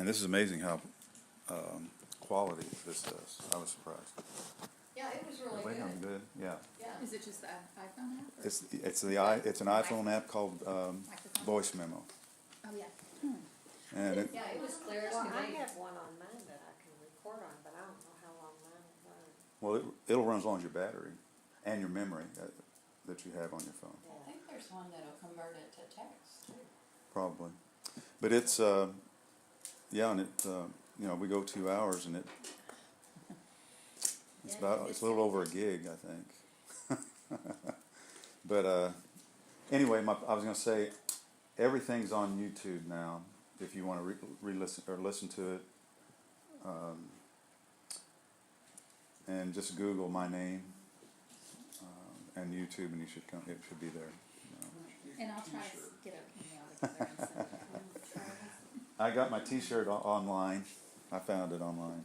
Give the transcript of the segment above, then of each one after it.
And this is amazing how quality this does. I was surprised. Yeah, it was really Wait, I'm good. good. Yeah. Yeah. Is it just the iPhone app? Or It's an iPhone app called microphone? Voice Memo, Oh, yeah. and it, Yeah, it was clear as Well, could I be. have one on mine that I can record on, but I don't know how long mine will run. well, it'll run as long as your battery and your memory that you have on your phone, I think there's one that'll convert it to text too. probably. But it's yeah, and it we go 2 hours, and it's a little over a gig, I think. But anyway, I was going to say, everything's on YouTube now. If you want to re-listen or listen to it, and just Google my name and YouTube, and it should be there. And I'll try to get an email together and send it. I got my T-shirt online. I found it online.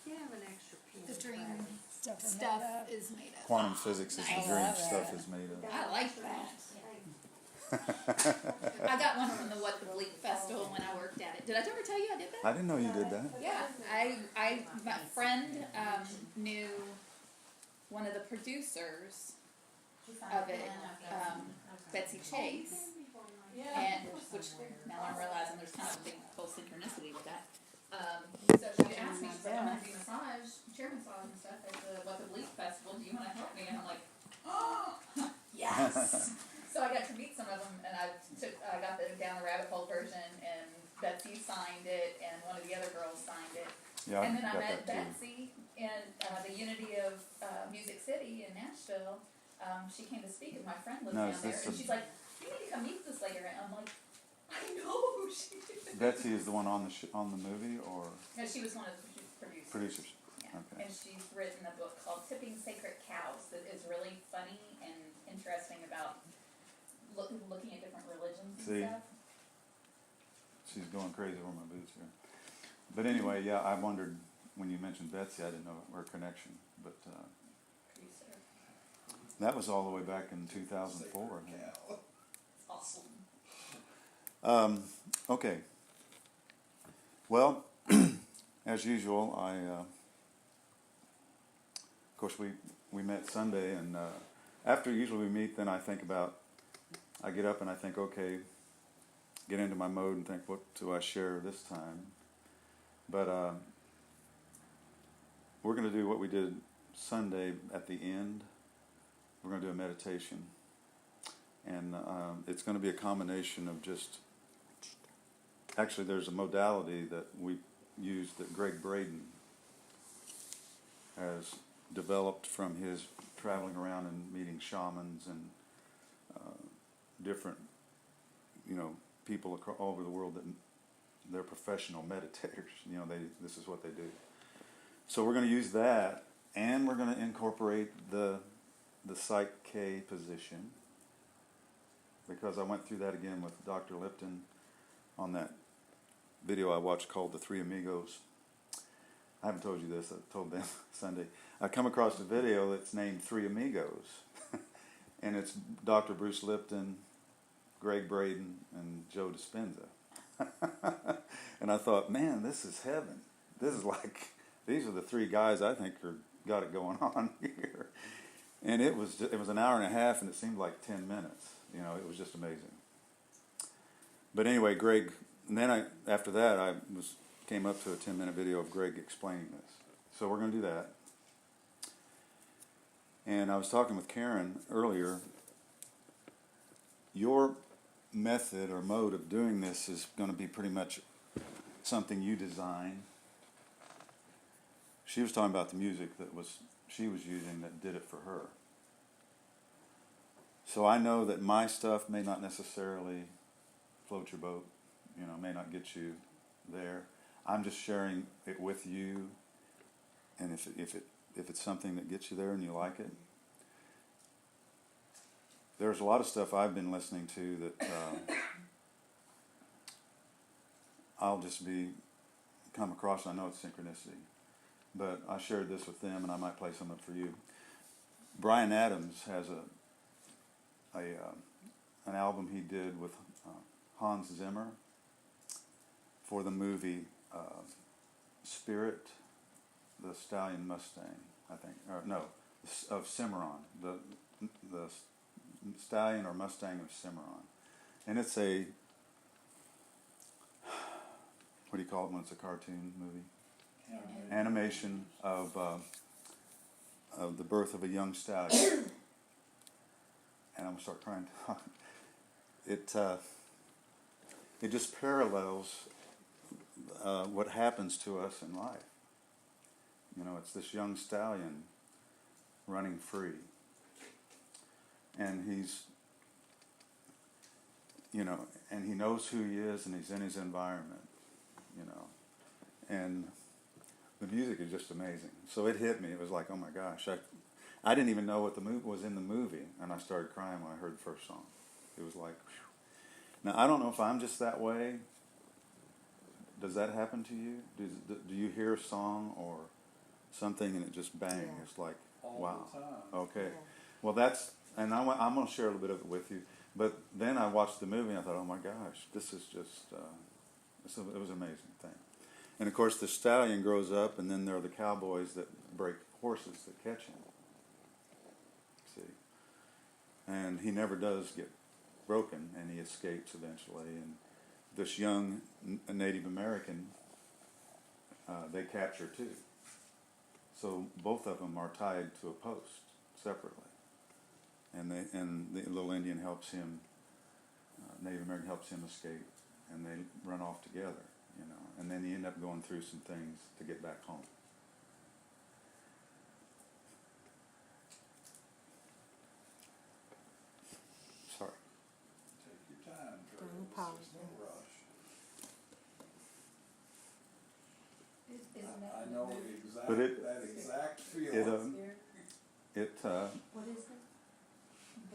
You have an extra piece. The dream Stuff is stuff made up. is made up. Quantum physics is the Nice. dream. love Stuff that. is made up. I like that. I got one from the What the Bleep Festival when I worked at it. Did I ever tell you I did that? I didn't know you did that. Yeah, my friend knew one of the producers of it, Betsy Chase, and which now I'm realizing there's kind of a big full synchronicity with that. So she asked me, she's like, I'm gonna do chair massage and stuff at the What the Bleep Festival. Do you want to help me? And I'm like, oh, yes. So I got to meet some of them, and I got the Down the Rabbit Hole version, and Betsy signed it, and one of the other girls signed it. Yeah, And then I got met that too. Betsy in the Unity of Music City in Nashville. She came to speak, and my friend lives Now, down is there, this and a- she's like, "You need to come meet this later." And I'm like, "I know who she is." Betsy is the one on the movie, or No, she was one of the producers. producers? Yeah. Okay. And she's written a book called Tipping Sacred Cows that is really funny and interesting about looking at different religions See? and stuff. She's going crazy over my boots here. But anyway, yeah, I wondered when you mentioned Betsy, I didn't know her connection, but Producer. that was all the way back in 2004. I think. It's awesome. Okay. Well, as usual, of course, we met Sunday, and after usually we meet, then I get up and I think, okay, get into my mode and think, what do I share this time? But we're going to do what we did Sunday at the end. We're going to do a meditation. And it's going to be a combination of just, actually there's a modality that we use that Greg Braden has developed from his traveling around and meeting shamans and different, people all over the world that they're professional meditators. This is what they do. So we're going to use that, and we're going to incorporate the Psych K position, because I went through that again with Dr. Lipton on that video I watched called The Three Amigos. I haven't told you this, I told them Sunday. I come across a video that's named Three Amigos, and it's Dr. Bruce Lipton, Greg Braden, and Joe Dispenza. And I thought, man, this is heaven. This is like, these are the three guys I think got it going on here. And it was an hour and a half, and it seemed like 10 minutes. It was just amazing. But anyway, Greg, and then after that I came up to a 10-minute video of Greg explaining this. So we're going to do that. And I was talking with Karen earlier. Your method or mode of doing this is going to be pretty much something you design. She was talking about the music she was using that did it for her. So I know that my stuff may not necessarily float your boat, may not get you there. I'm just sharing it with you, and if it's something that gets you there and you like it. There's a lot of stuff I've been listening to that I'll just come across. I know it's synchronicity, but I shared this with them, and I might play some of it for you. Bryan Adams has an album he did with Hans Zimmer, for the movie Spirit, the Stallion Mustang, I think, or no, of Cimarron, the Stallion or Mustang of Cimarron, and it's a, what do you call it when it's a cartoon movie? Animation of the birth of a young stallion, and I'm gonna start crying. It just parallels what happens to us in life. You know, it's this young stallion running free, and he's, you know, and he knows who he is, and he's in his environment, you know, and the music is just amazing. So it hit me. It was like, oh my gosh, I didn't even know what the movie was in the movie, and I started crying when I heard the first song. It was like, whew. Now I don't know if I'm just that way. Does that happen to you? Do you hear a song or something and it just bang? Yeah. It's like, All wow. the time. Okay. Yeah. Well, that's, and I'm going to share a little bit of it with you. But then I watched the movie and I thought, oh my gosh, this is just, it was an amazing thing. And of course, the stallion grows up, and then there are the cowboys that break horses that catch him. See? And he never does get broken, and he escapes eventually. And this young Native American, they capture too. So both of them are tied to a post separately. And the little Indian helps him, Native American helps him escape, and they run off together, you know. And then you end up going through some things to get back home. Sorry. Take your time, Travis. No There's problem. no rush. Isn't I that know the movie? But that exact feeling.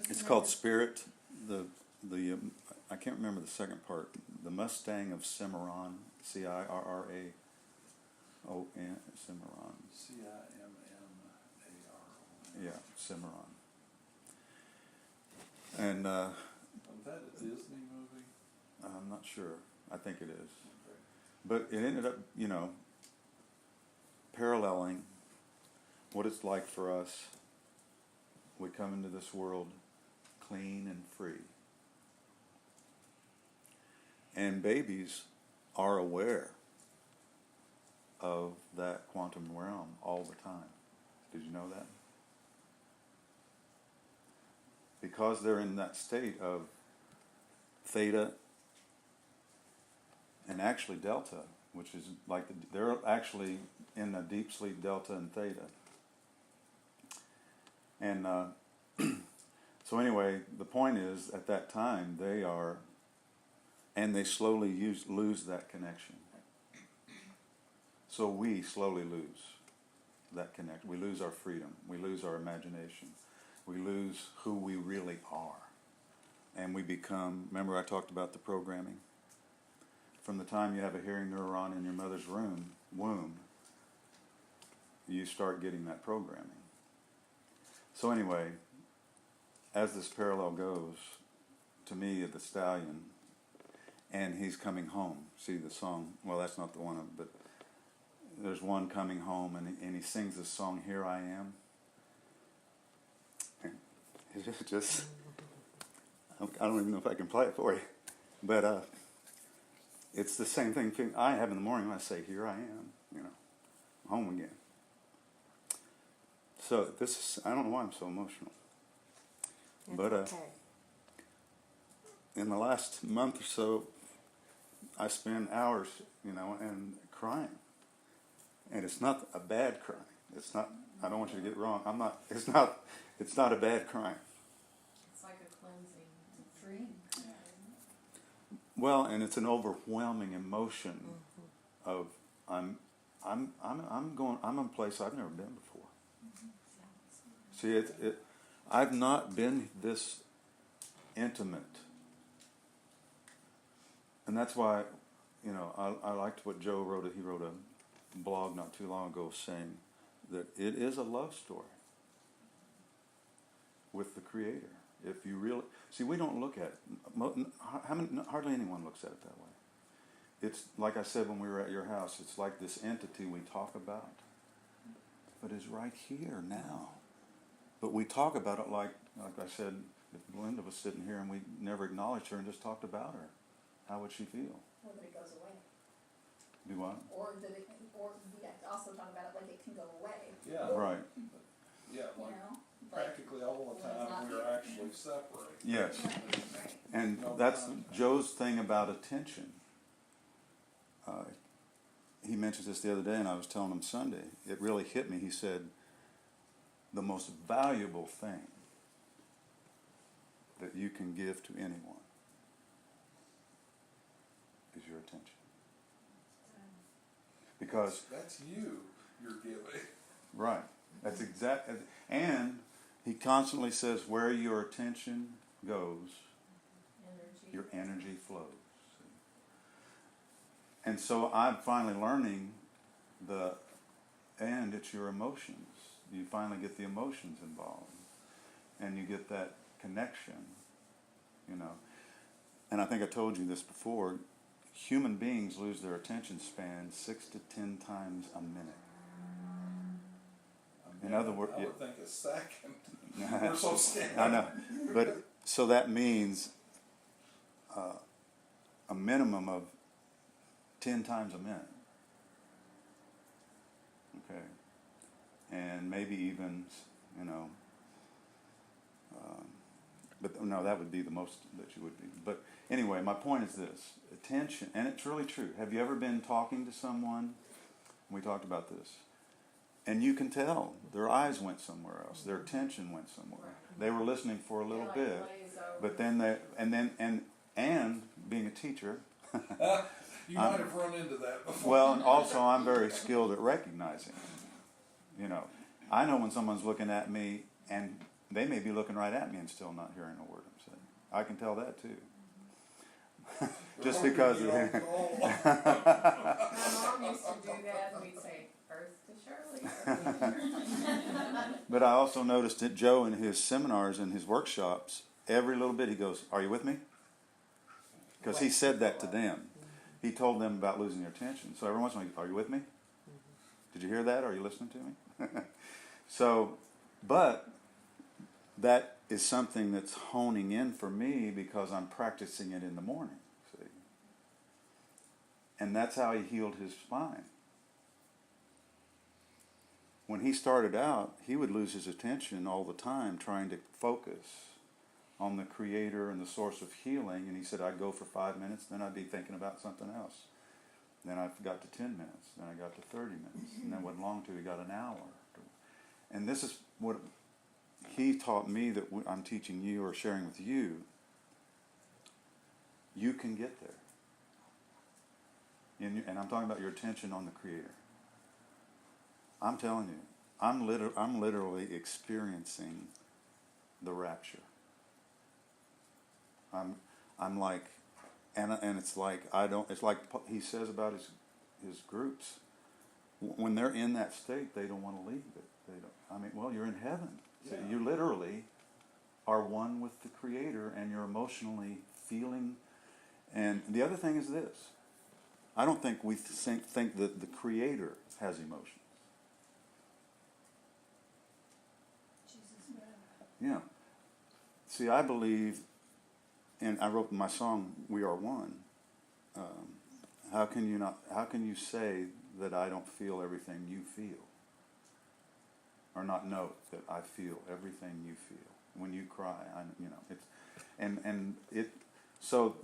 It's called Spirit. I can't remember the second part. The Mustang of Cimarron, Cirraon, Cimarron. Cimmaro. Yeah, Cimarron. And Was that a Disney movie? I'm not sure. I think it is. Okay. But it ended up, you know, paralleling what it's like for us. We come into this world clean and free. And babies are aware of that quantum realm all the time. Did you know that? Because they're in that state of theta and actually delta, which is like they're actually in a deep sleep, delta and theta. And so anyway, the point is, at that time, they are, and they slowly lose that connection. So we slowly lose that connection. We lose our freedom. We lose our imagination. We lose who we really are. And we become, remember I talked about the programming? From the time you have a hearing neuron in your mother's womb, you start getting that programming. So anyway, as this parallel goes, to me, the stallion, and he's coming home. See the song, well, that's not the one, but there's one coming home, and he sings this song, Here I Am. And it's just, I don't even know if I can play it for you, but it's the same thing I have in the morning when I say, Here I am, you know, home again. So this is, I don't know why I'm so emotional. It's But okay. in the last month or so, I spend hours, you know, and crying. And it's not a bad crying. It's not, I don't want you to get wrong. It's not a bad crying. It's like a cleansing and freeing. Well, and it's an overwhelming emotion of, I'm in a place I've never been before. See, I've not been this intimate. And that's why, you know, I liked what Joe wrote. He wrote a blog not too long ago saying that it is a love story with the Creator. If you really, see, we don't look at it. Hardly anyone looks at it that way. it's like I said when we were at your house, it's like this entity we talk about, but is right here now. But we talk about it like I said, if Belinda was sitting here and we never acknowledged her and just talked about her, how would she feel? Or that it goes away. Do what? Or that it, or we have to also talk about it like it can go away. Yeah. Right. Yeah, You like know? Like, practically all the time we're actually separated. Yes. right. And No that's contact. Joe's thing about attention. He mentioned this the other day, and I was telling him Sunday. It really hit me. He said, the most valuable thing that you can give to anyone is your attention. Because, That's you you're giving. right, that's exact. And he constantly says, where your attention goes, Energy. your energy flows. And so I'm finally learning and it's your emotions. You finally get the emotions involved. And you get that connection, you know. And I think I told you this before, human beings lose their attention span 6 to 10 times a minute. In other words, I would think a second. We're so scared. I know. But so that means a minimum of 10 times a minute. Okay. And maybe even, you know, but no, that would be the most that you would be. But anyway, my point is this. Attention, and it's really true. Have you ever been talking to someone? We talked about this. And you can tell their eyes went somewhere else. Their attention went somewhere. They were listening for a little Like bit, glaze over. but then and being a teacher, You might have run into that before. well, and also I'm very skilled at recognizing. You know, I know when someone's looking at me and they may be looking right at me and still not hearing a word I'm saying. I can tell that too. Just because of My that. My mom used to do that, and we'd say, "Earth to Shirley." But I also noticed that Joe in his seminars and his workshops, every little bit he goes, "Are you with me?" Because he said that to them. He told them about losing their attention. So every once in a while, "Are you with me? Did you hear that? Are you listening to me?" So, but that is something that's honing in for me because I'm practicing it in the morning. See, and that's how he healed his spine. When he started out, he would lose his attention all the time trying to focus on the creator and the source of healing. And he said, I'd go for 5 minutes, then I'd be thinking about something else. Then I got to 10 minutes, then I got to 30 minutes, and then wasn't long till he got an hour. And this is what he taught me that I'm teaching you or sharing with you. You can get there. And I'm talking about your attention on the creator. I'm telling you, I'm literally experiencing the rapture. I'm like, and it's like it's like he says about his groups. When they're in that state, they don't want to leave it. They don't. I mean, well, you're in heaven. So Yeah. you literally are one with the Creator, and you're emotionally feeling. And the other thing is this: I don't think we think that the Creator has emotions. Yeah. See, I believe, and I wrote my song "We Are One." How can you say that I don't feel everything you feel, or not know that I feel everything you feel when you cry? So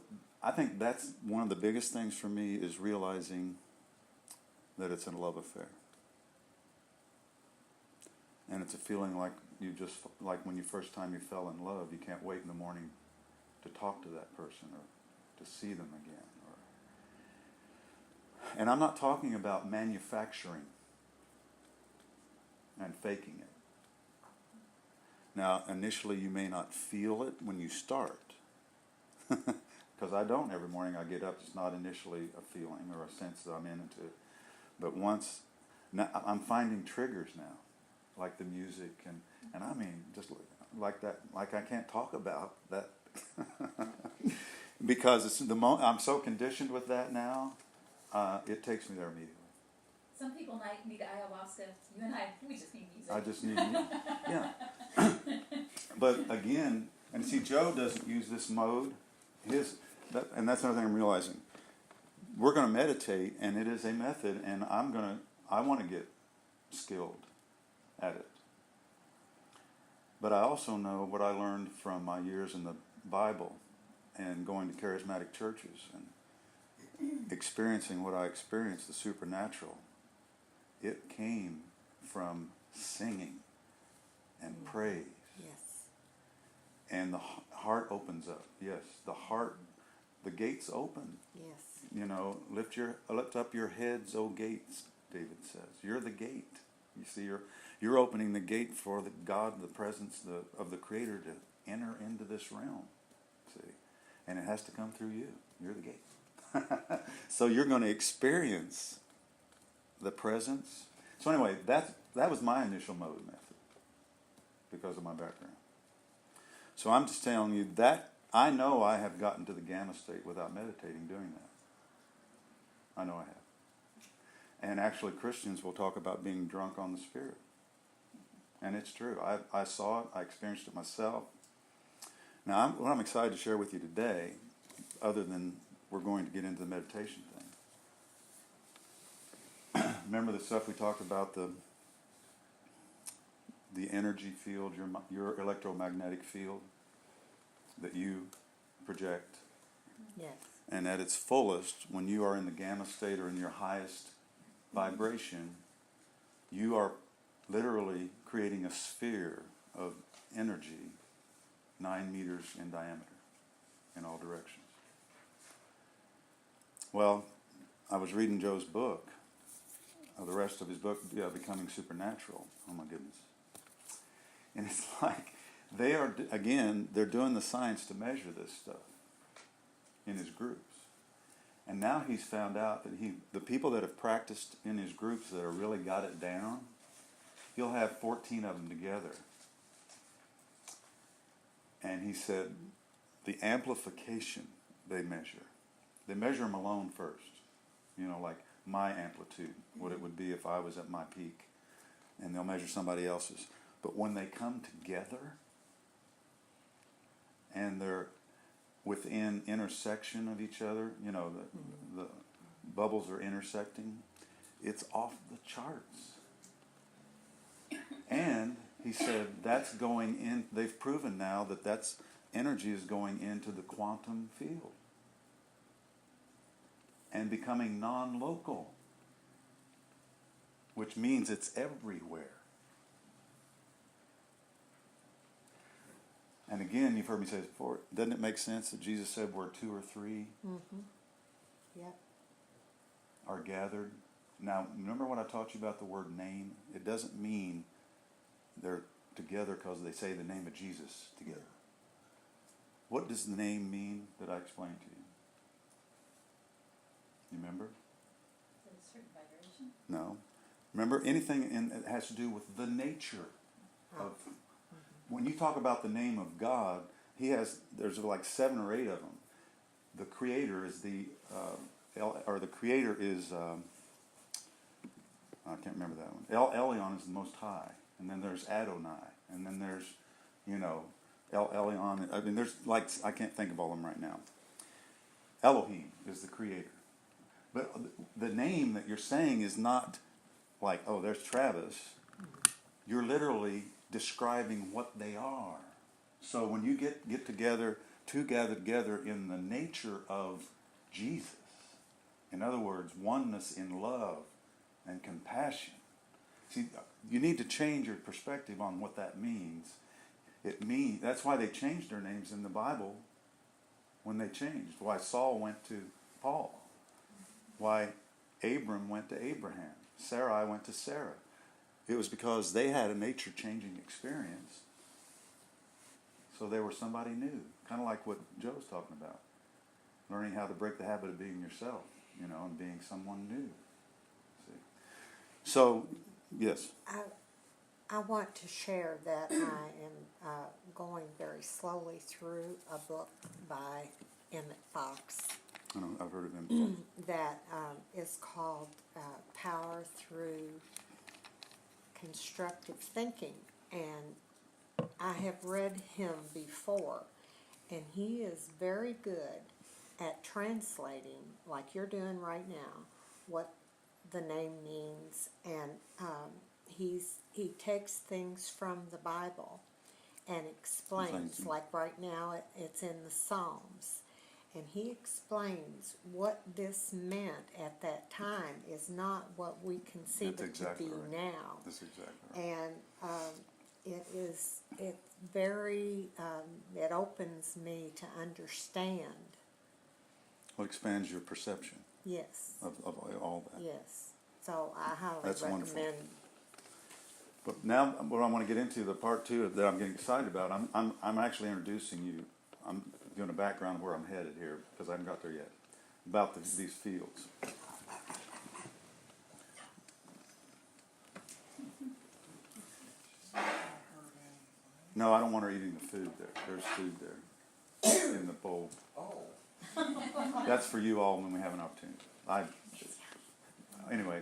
I think that's one of the biggest things for me is realizing that it's a love affair, and it's a feeling like when you first time you fell in love, you can't wait in the morning to talk to that person or to see them again. And I'm not talking about manufacturing and faking it. Now, initially you may not feel it when you start. Because I don't every morning I get up, it's not initially a feeling or a sense that I'm into it. But now I'm finding triggers now, like the music and I mean, just like that, like I can't talk about that. Because I'm so conditioned with that now. it takes me there immediately. Some people might need ayahuasca. You and I, we just need music. I just need, yeah. But again, and see, Joe doesn't use this mode. And that's another thing I'm realizing. We're going to meditate, and it is a method, and I want to get skilled at it. But I also know what I learned from my years in the Bible and going to charismatic churches and experiencing what I experienced, the supernatural. It came from singing and praise. Yes. And the heart opens up. Yes, the gates open. Yes. You know, lift up your heads, O gates, David says. You're the gate. You see, you're opening the gate for the God, the presence of the Creator to enter into this realm. See, and it has to come through you. You're the gate. So you're going to experience the presence. So anyway, that was my initial mode method because of my background. So I'm just telling you that I know I have gotten to the gamma state without meditating doing that. I know I have. And actually Christians will talk about being drunk on the Spirit. And it's true. I saw it. I experienced it myself. Now, what I'm excited to share with you today, other than we're going to get into the meditation thing. Remember the stuff we talked about, the energy field, your electromagnetic field that you project. Yes. And at its fullest, when you are in the gamma state or in your highest vibration, you are literally creating a sphere of energy 9 meters in diameter in all directions. Well, I was reading Joe's book, the rest of his book, Becoming Supernatural. Oh my goodness. And it's like, they're doing the science to measure this stuff in his groups. And now he's found out that the people that have practiced in his groups that have really got it down, he'll have 14 of them together. And he said the amplification they measure them alone first. You know, like my amplitude, what it would be if I was at my peak. And they'll measure somebody else's. But when they come together and they're within intersection of each other, you know, the bubbles are intersecting, it's off the charts. And he said that's going in, they've proven now that energy is going into the quantum field and becoming non-local, which means it's everywhere. And again, you've heard me say this before, doesn't it make sense that Jesus said where 2 or 3 Yep. are gathered? Now, remember when I taught you about the word name? It doesn't mean they're together because they say the name of Jesus together. What does the name mean that I explained to you? You remember? Is it a certain vibration? No. Remember, anything that has to do with the nature of... When you talk about the name of God, there's like 7 or 8 of them. The Creator is the Creator is, I can't remember that one. El Elyon is the Most High. And then there's Adonai. And then there's, El Elyon. I mean, there's like, I can't think of all of them right now. Elohim is the Creator. But the name that you're saying is not like, oh, there's Travis. You're literally describing what they are. So when you get together, two gather together in the nature of Jesus, in other words, oneness in love and compassion. See, you need to change your perspective on what that means. That's why they changed their names in the Bible when they changed. Why Saul went to Paul. Why Abram went to Abraham. Sarai went to Sarah. It was because they had a nature-changing experience. So they were somebody new. Kind of like what Joe's talking about. Learning how to break the habit of being yourself, and being someone new. See? So, yes. I want to share that I am going very slowly through a book by Emmett Fox. I know, I've heard of him before. that is called Power Through Constructive Thinking, and I have read him before, and he is very good at translating, like you're doing right now, what the name means, and he takes things from the Bible and explains, like right now it's in the Psalms, and he explains what this meant at that time is not what we conceive That's it exactly to be right. now. That's exactly right. And it's very, it opens me to understand, Well, it expands your perception yes, of all that. yes. So I highly That's recommend. wonderful. But now, what I want to get into, the part two that I'm getting excited about, I'm actually introducing you. I'm doing a background of where I'm headed here because I haven't got there yet about these fields. No, I don't want her eating the food there. There's food there in the bowl. Oh, That's for you all when we have an opportunity. Anyway,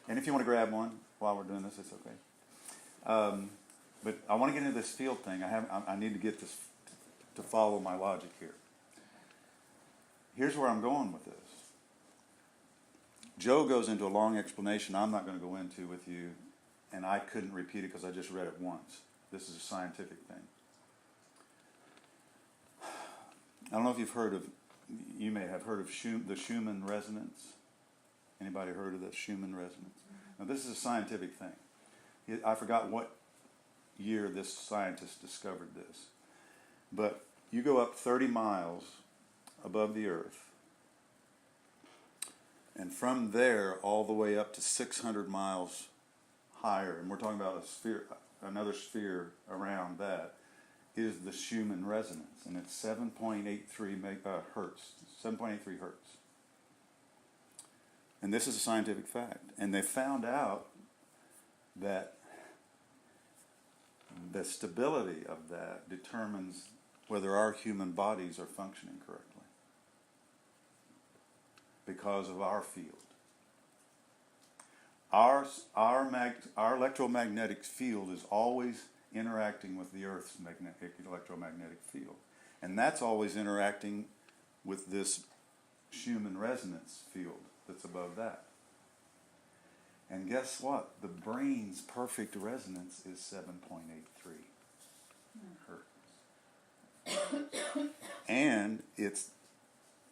and if you want to grab one while we're doing this, it's okay. But I want to get into this field thing. I need to get this to follow my logic here. Here's where I'm going with this. Joe goes into a long explanation I'm not going to go into with you, and I couldn't repeat it because I just read it once. This is a scientific thing. I don't know if you've heard of, you may have heard of the Schumann resonance. Anybody heard of the Schumann resonance? Now this is a scientific thing. I forgot what year this scientist discovered this. But you go up 30 miles above the earth, and from there all the way up to 600 miles higher, and we're talking about a sphere, another sphere around that, is the Schumann resonance, and it's 7.83 hertz, 7.83 hertz. And this is a scientific fact. And they found out that the stability of that determines whether our human bodies are functioning correctly because of our field. Our electromagnetic field is always interacting with the Earth's electromagnetic field. And that's always interacting with this Schumann resonance field that's above that. And guess what? The brain's perfect resonance is 7.83 hertz. And it's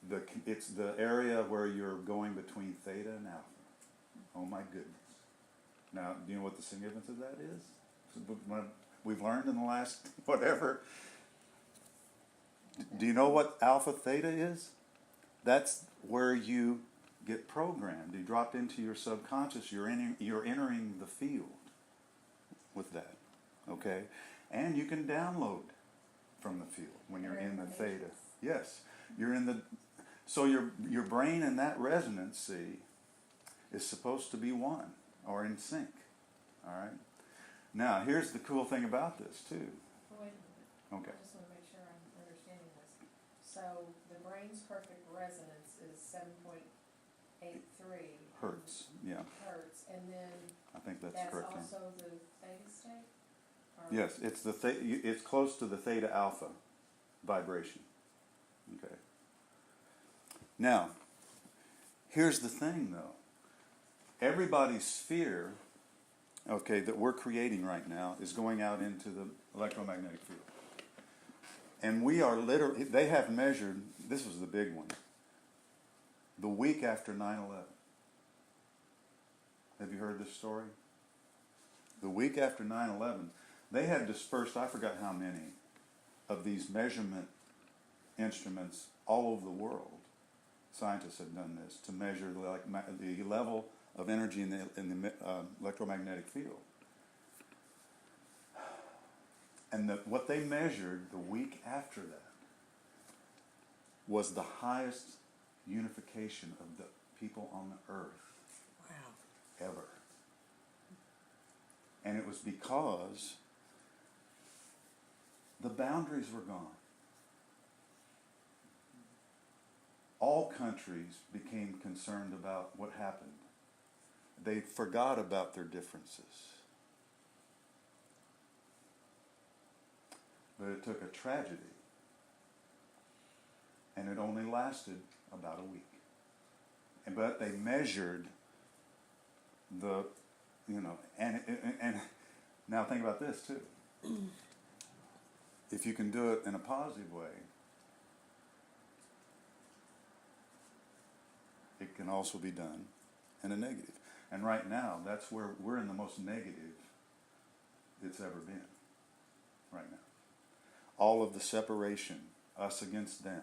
the area where you're going between theta and alpha. Oh my goodness. Now, do you know what the significance of that is? We've learned in the last whatever. Do you know what alpha theta is? That's where you get programmed. You drop into your subconscious. You're entering the field with that. Okay? And you can download from the field when you're in the theta. Yes. You're in the... So your brain and that resonancy is supposed to be one or in sync. All right? Now, here's the cool thing about this, too. Wait a minute. Okay. I just want to make sure I'm understanding this. So the brain's perfect resonance is 7.83 Hertz. Yeah. hertz, and then I think that's that's correct. also the theta state? Or- Yes, it's close to the theta alpha vibration. Okay. Now, here's the thing, though. Everybody's sphere, okay, that we're creating right now is going out into the electromagnetic field. And we are literally, they have measured, this was the big one, the week after 9/11. Have you heard this story? The week after 9/11, they had dispersed, I forgot how many, of these measurement instruments all over the world. Scientists have done this to measure the level of energy in the electromagnetic field. And what they measured the week after that was the highest unification of the people on the earth Wow. ever. And it was because the boundaries were gone. all countries became concerned about what happened. They forgot about their differences. But it took a tragedy, and it only lasted about a week. But they measured the, and now think about this too. If you can do it in a positive way, it can also be done in a negative. And right now, that's where we're in the most negative it's ever been. Right now. All of the separation, us against them.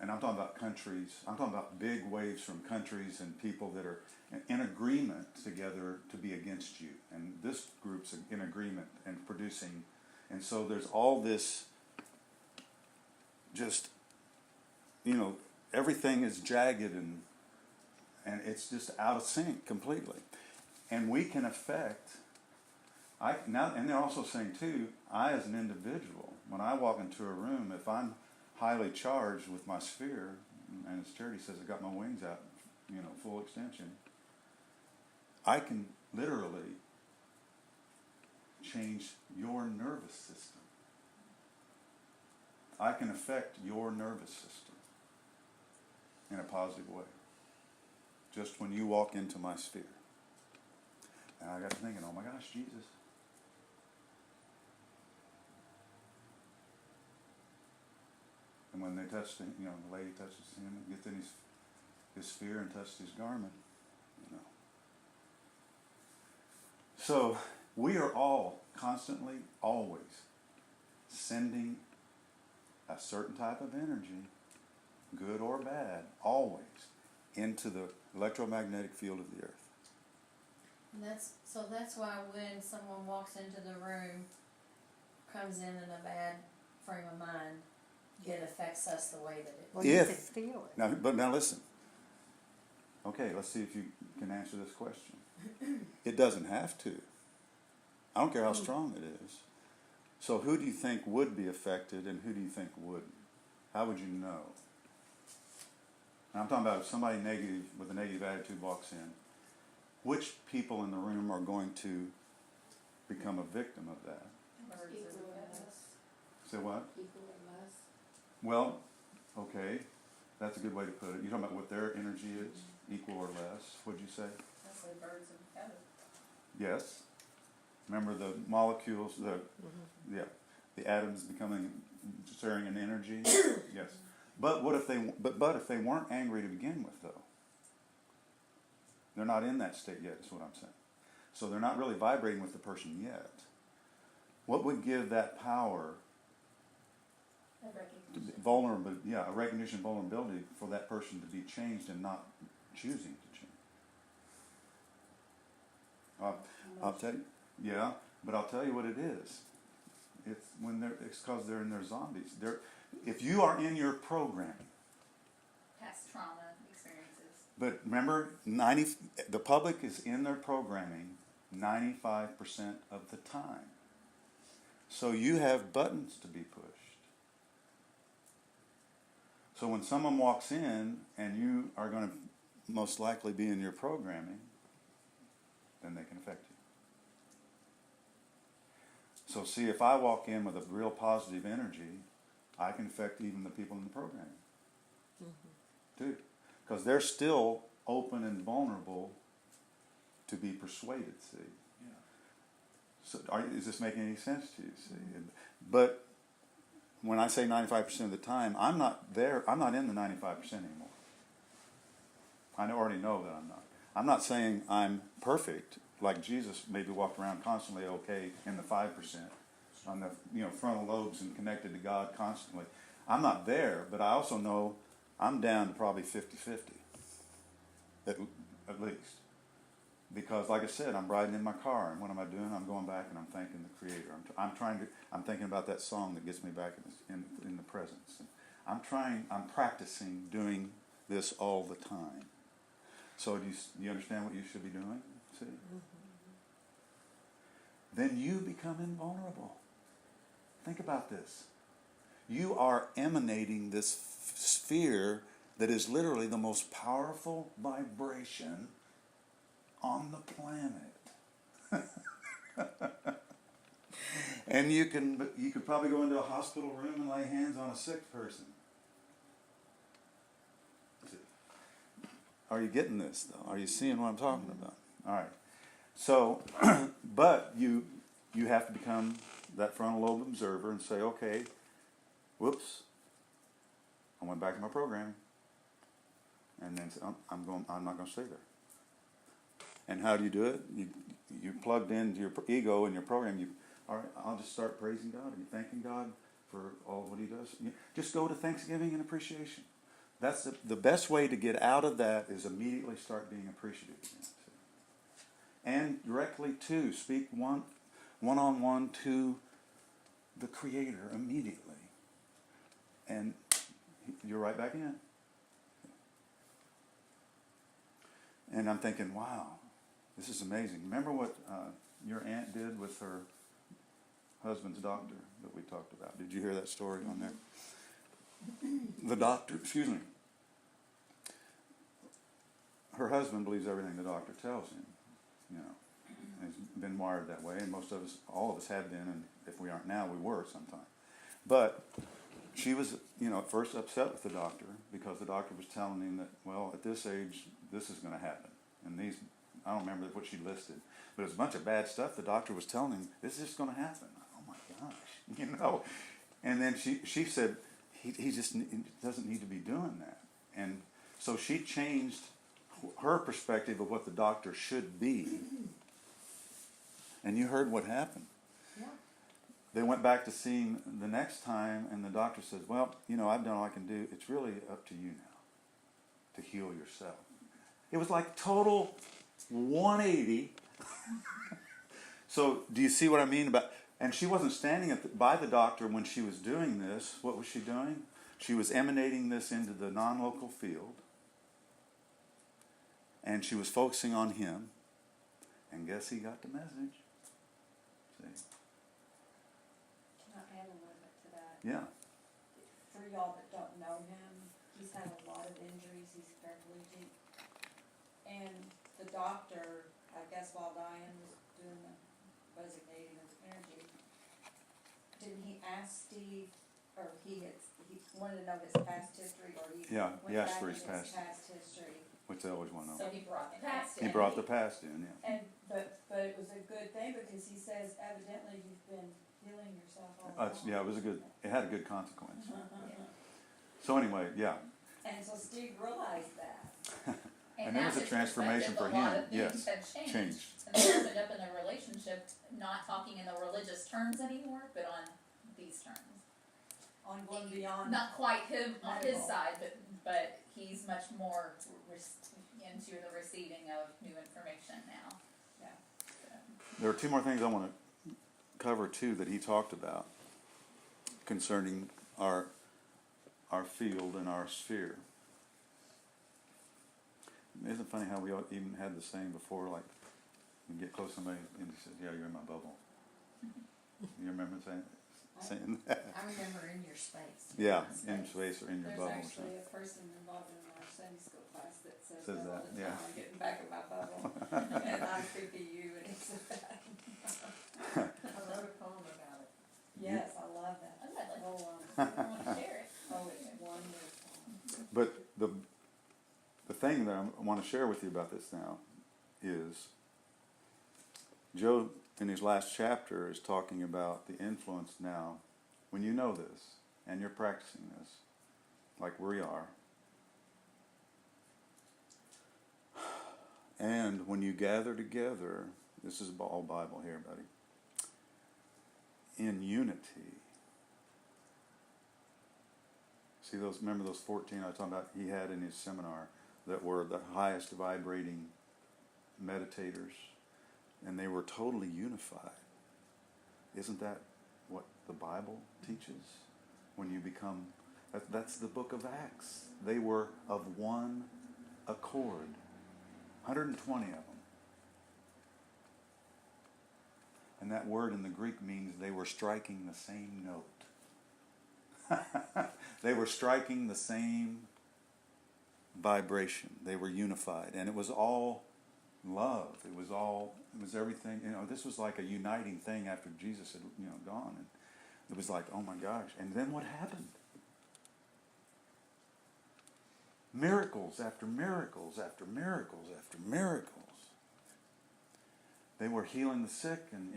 And I'm talking about countries, I'm talking about big waves from countries and people that are in agreement together to be against you. And this group's in agreement and producing. And so there's all this just, everything is jagged and it's just out of sync completely. And we can affect, and they're also saying too, I as an individual, when I walk into a room, if I'm highly charged with my sphere, and as Charity says, I got my wings out, full extension, I can literally change your nervous system. I can affect your nervous system in a positive way. Just when you walk into my sphere. And I got to thinking, oh my gosh, Jesus. And when they touched him, the lady touches him and gets in his sphere and touched his garment, So we are all constantly, always sending a certain type of energy, good or bad, always, into the electromagnetic field of the earth. And that's why when someone walks into the room, comes in a bad frame of mind, it affects us the way that it. Well, you can feel it. Now listen. Okay, let's see if you can answer this question. It doesn't have to. I don't care how strong it is. So who do you think would be affected and who do you think wouldn't? How would you know? And I'm talking about if somebody negative with a negative attitude walks in, which people in the room are going to become a victim of that? Say what? Well, okay, that's a good way to put it. You're talking about what their energy is, equal or less. What'd you say? I say birds of a feather. Yes. Remember the molecules, the atoms sharing an energy. Yes. But what if if they weren't angry to begin with, though? They're not in that state yet. Is what I'm saying. So they're not really vibrating with the person yet. What would give that power? A recognition, vulnerability for that person to be changed and not choosing to change. I'll tell you, but I'll tell you what it is. It's because they're in their zombies. If you are in your programming, Past trauma experiences. but remember, the public is in their programming 95% of the time. So you have buttons to be pushed. So when someone walks in and you are going to most likely be in your programming, then they can affect you. So see, if I walk in with a real positive energy, I can affect even the people in the programming, too. Because they're still open and vulnerable to be persuaded, see. So is this making any sense to you, see? But when I say 95% of the time, I'm not there. I'm not in the 95% anymore. I already know that I'm not. I'm not saying I'm perfect, like Jesus maybe walked around constantly okay in the 5%, on the frontal lobes and connected to God constantly. I'm not there, but I also know I'm down to probably 50-50, at least. Because, like I said, I'm riding in my car, and what am I doing? I'm going back and I'm thanking the Creator. I'm thinking about that song that gets me back in the presence. I'm practicing doing this all the time. So do you understand what you should be doing? See? Then you become invulnerable. Think about this. You are emanating this sphere that is literally the most powerful vibration on the planet. And you could probably go into a hospital room and lay hands on a sick person. Are you getting this though? Are you seeing what I'm talking about? All right. So, but you have to become that frontal lobe observer and say, okay, whoops, I went back to my programming, and then say, I'm not going to stay there. And how do you do it? You plugged into your ego and your program. All right, I'll just start praising God and thanking God for all what He does. Just go to Thanksgiving and appreciation. That's the best way to get out of that is immediately start being appreciative again. And directly to speak one-on-one to the Creator immediately. And you're right back in. And I'm thinking, wow, this is amazing. Remember what your aunt did with her husband's doctor that we talked about? Did you hear that story on there? The doctor, excuse me. Her husband believes everything the doctor tells him, you know. He's been wired that way, and most of us, all of us have been, and if we aren't now, we were sometime. But she was, at first upset with the doctor because the doctor was telling him that, well, at this age, this is going to happen. And these, I don't remember what she listed, but it was a bunch of bad stuff the doctor was telling him, this is just going to happen. Oh my gosh, And then she said, he just doesn't need to be doing that. And so she changed her perspective of what the doctor should be. And you heard what happened. Yeah. They went back to see him the next time, and the doctor says, well, I've done all I can do. It's really up to you now to heal yourself. It was like total 180. So do you see what I mean about... And she wasn't standing by the doctor when she was doing this. What was she doing? She was emanating this into the non-local field. And she was focusing on him. And guess he got the message. See? Can I add a little bit to that? Yeah. For y'all that don't know him, he's had a lot of injuries, he's paraplegic. And the doctor, I guess while Diane was doing the resonating of energy, didn't he ask Steve, or he wanted to know his past history, or he Yeah, he went asked back for in his his past. past history? Which they always want to know. So he brought the Past past He in. brought the past in, yeah. And, but it was a good thing, because he says evidently you've been healing yourself all along. Yeah, it had a good consequence. So anyway, yeah. And so Steve realized that. And there was a that's his transformation for perspective. A lot him. of things Yes, have changed. changed. And they opened up in the relationship, not talking in the religious terms anymore, but on these terms. On going beyond. Not quite him on his Medical. side, but he's much more into the receiving of new information now. Yeah. There are two more things I want to cover too that he talked about concerning our field and our sphere. Isn't it funny how we even had the saying before, like you get close to somebody and he says, yeah, you're in my bubble. You remember saying that? I remember in your space. Yeah, in space or in your There's bubble or actually something. a person involved in our Sunday school class that says Says that all that, the yeah. time, I'm getting back in my bubble. And I'm creepy you, and he said that. I wrote a poem about it. Yes, I love that. Oh, I'd like Oh, to want to share it. oh, it's wonderful. But the thing that I want to share with you about this now is Joe, in his last chapter, is talking about the influence now. When you know this, and you're practicing this, like we are, and when you gather together, this is all Bible here, buddy, in unity. See remember those 14 I was talking about he had in his seminar that were the highest vibrating meditators, and they were totally unified. Isn't that what the Bible teaches? When you become, that's the book of Acts. They were of one accord. 120 of them. And that word in the Greek means they were striking the same note. They were striking the same vibration. They were unified, and it was all love. It was everything. This was like a uniting thing after Jesus had, gone, and it was like, oh my gosh. And then what happened? Miracles after miracles after miracles after miracles. They were healing the sick, and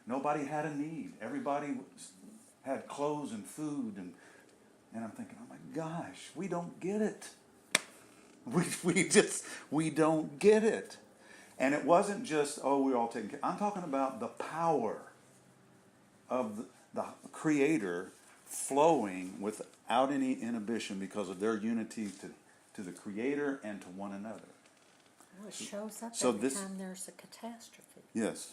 nobody had a need. Everybody had clothes and food, and I'm thinking, oh my gosh, we don't get it. We don't get it. And it wasn't just, we're all taking care. I'm talking about the power of the Creator flowing without any inhibition because of their unity to the Creator and to one another. Well, it shows up So every this- time there's a catastrophe. Yes.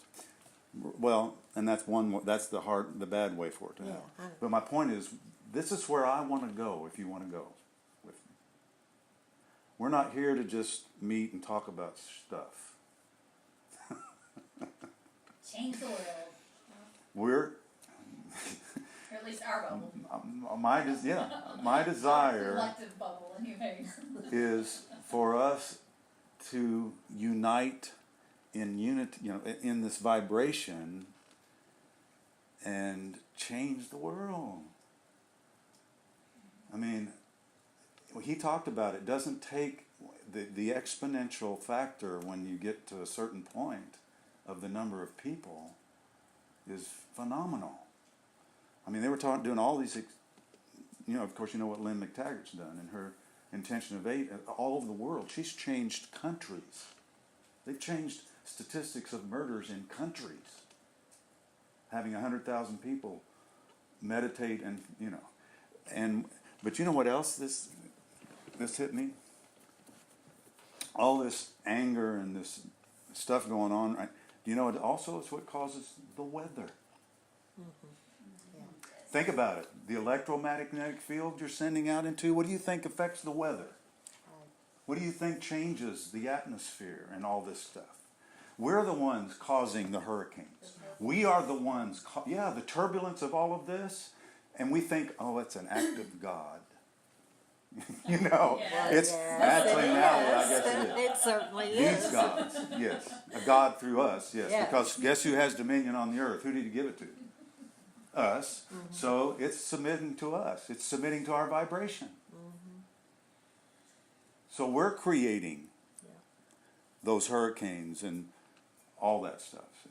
Well, and that's that's the bad way for it to Yeah, happen. I know. But my point is, this is where I want to go if you want to go with me. We're not here to just meet and talk about stuff. Change the world, We're, or at least our bubble. my desire Collective bubble, anyway. is for us to unite in unity, in this vibration and change the world. I mean, he talked about it doesn't take the exponential factor when you get to a certain point of the number of people is phenomenal. I mean, they were doing all these, of course, you know what Lynn McTaggart's done in her Intention of 8 all over the world. She's changed countries. They've changed statistics of murders in countries. Having 100,000 people meditate but you know what else this hit me? All this anger and this stuff going on. Right? Do you know it also is what causes the weather? Yeah. Think about it. The electromagnetic field you're sending out into, what do you think affects the weather? What do you think changes the atmosphere and all this stuff? We're the ones causing the hurricanes. We are the ones, the turbulence of all of this, and we think, it's an act of God. It's actually now, I guess it is. It certainly These is. gods, yes. A God through us, yes. Yes. Because guess who has dominion on the earth? Who did he give it to? Us. Mm-hmm. So it's submitting to us. It's submitting to our vibration. Mm-hmm. So we're creating those hurricanes and all that stuff. See?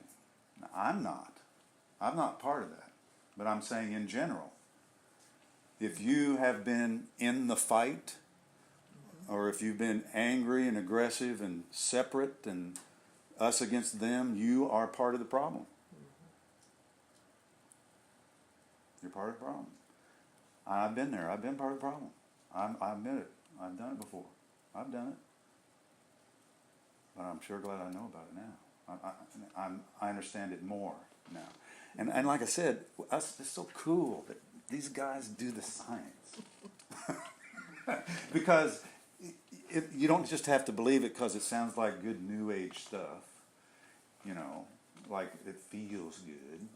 Now, I'm not part of that. But I'm saying in general, if you have been in the fight, or if you've been angry and aggressive and separate and us against them, you are part of the problem. You're part of the problem. I've been there. I've been part of the problem. I admit it. I've done it before. I've done it. But I'm sure glad I know about it now. I understand it more now. And like I said, it's so cool that these guys do the science. Because you don't just have to believe it because it sounds like good New Age stuff. Like it feels good.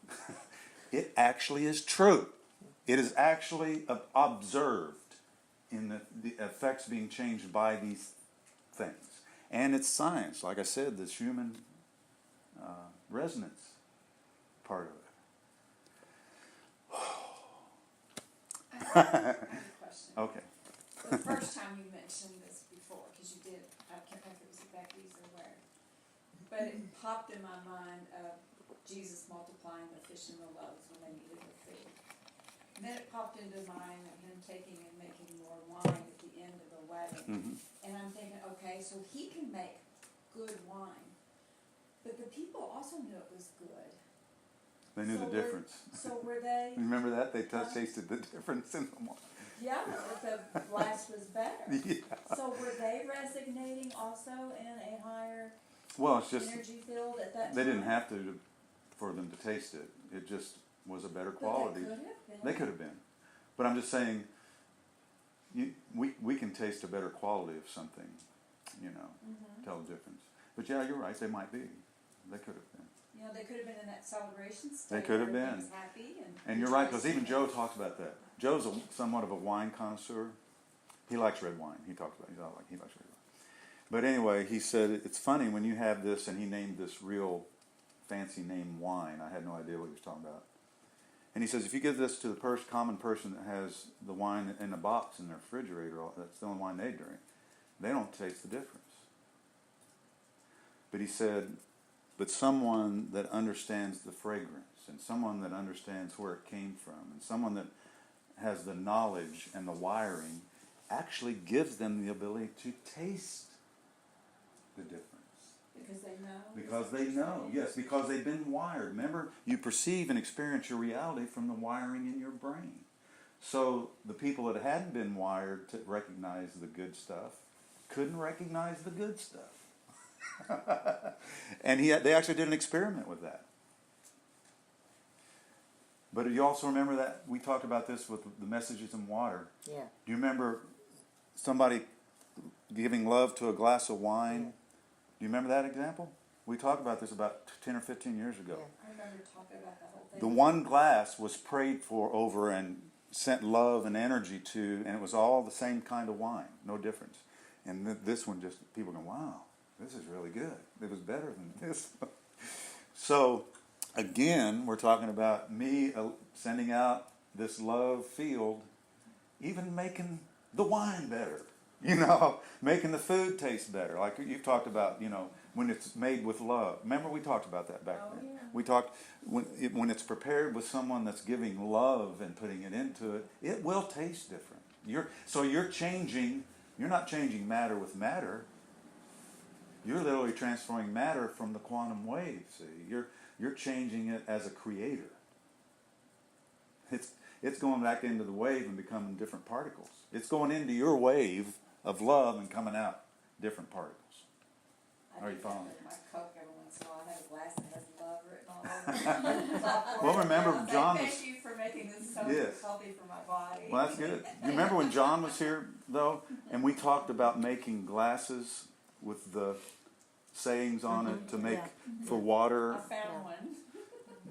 It actually is true. It is actually observed in the effects being changed by these things. And it's science. Like I said, this human resonance part of it. I have a question. Okay. The first time you mentioned this before, because you did, I can't remember if it was Becky's or where, but it popped in my mind of Jesus multiplying the fish and the loaves when they needed the food. And then it popped into mind of him taking and making more wine at the end of the wedding. Mm-hmm. And I'm thinking, okay, so he can make good wine, but the people also knew it was good. They knew the difference. So were they? Remember that? They tasted the difference in the wine. Yeah, that the glass was better. Yeah. So were they resonating also in a higher Well, it's just energy field at that time? they didn't have to for them to taste it. It just was a better But quality. they could have been. They could have been, but I'm just saying. We can taste a better quality of something, Mhm. tell the difference. But yeah, you're right. They might be. They could have been. They could have been in that celebration state. They could have where been. everything's happy and And you're right, because rejoicing. even Joe talks about that. Joe's somewhat of a wine connoisseur, He likes red wine. He talks about he likes red wine. But anyway, he said it's funny when you have this, and he named this real fancy name wine. I had no idea what he was talking about. And he says if you give this to the common person that has the wine in a box in their refrigerator, that's the only wine they drink, they don't taste the difference. But he said, but someone that understands the fragrance, and someone that understands where it came from, and someone that has the knowledge and the wiring, actually gives them the ability to taste the difference. Because they know? Because they know, yes, because they've been wired. Remember, you perceive and experience your reality from the wiring in your brain. So the people that hadn't been wired to recognize the good stuff couldn't recognize the good stuff. And they actually did an experiment with that. But you also remember that we talked about this with the messages in water. Yeah. Do you remember somebody giving love to a glass of wine? Yeah. Do you remember that example? We talked about this about 10 or 15 years ago. Yeah. I remember talking about the whole thing. The one glass was prayed for over and sent love and energy to, and it was all the same kind of wine, no difference. And this one just, people go, wow, this is really good. It was better than this. So, again, we're talking about me sending out this love field, even making the wine better. Making the food taste better. Like you've talked about, when it's made with love. Remember we talked about that back then. Yeah. We talked, when it's prepared with someone that's giving love and putting it into it, it will taste different. You're changing, you're not changing matter with matter. You're literally transferring matter from the quantum wave, see? You're changing it as a creator. It's going back into the wave and becoming different particles. It's going into your wave of love and coming out different particles. Are you following? My Coke every once in a while, I have a glass that has love written all over it. Well, remember John was... Thank you for making this so Yes. healthy for my body. Well, that's good. You remember when John was here, though, and we talked about making glasses with the sayings on it to make for water? I found one.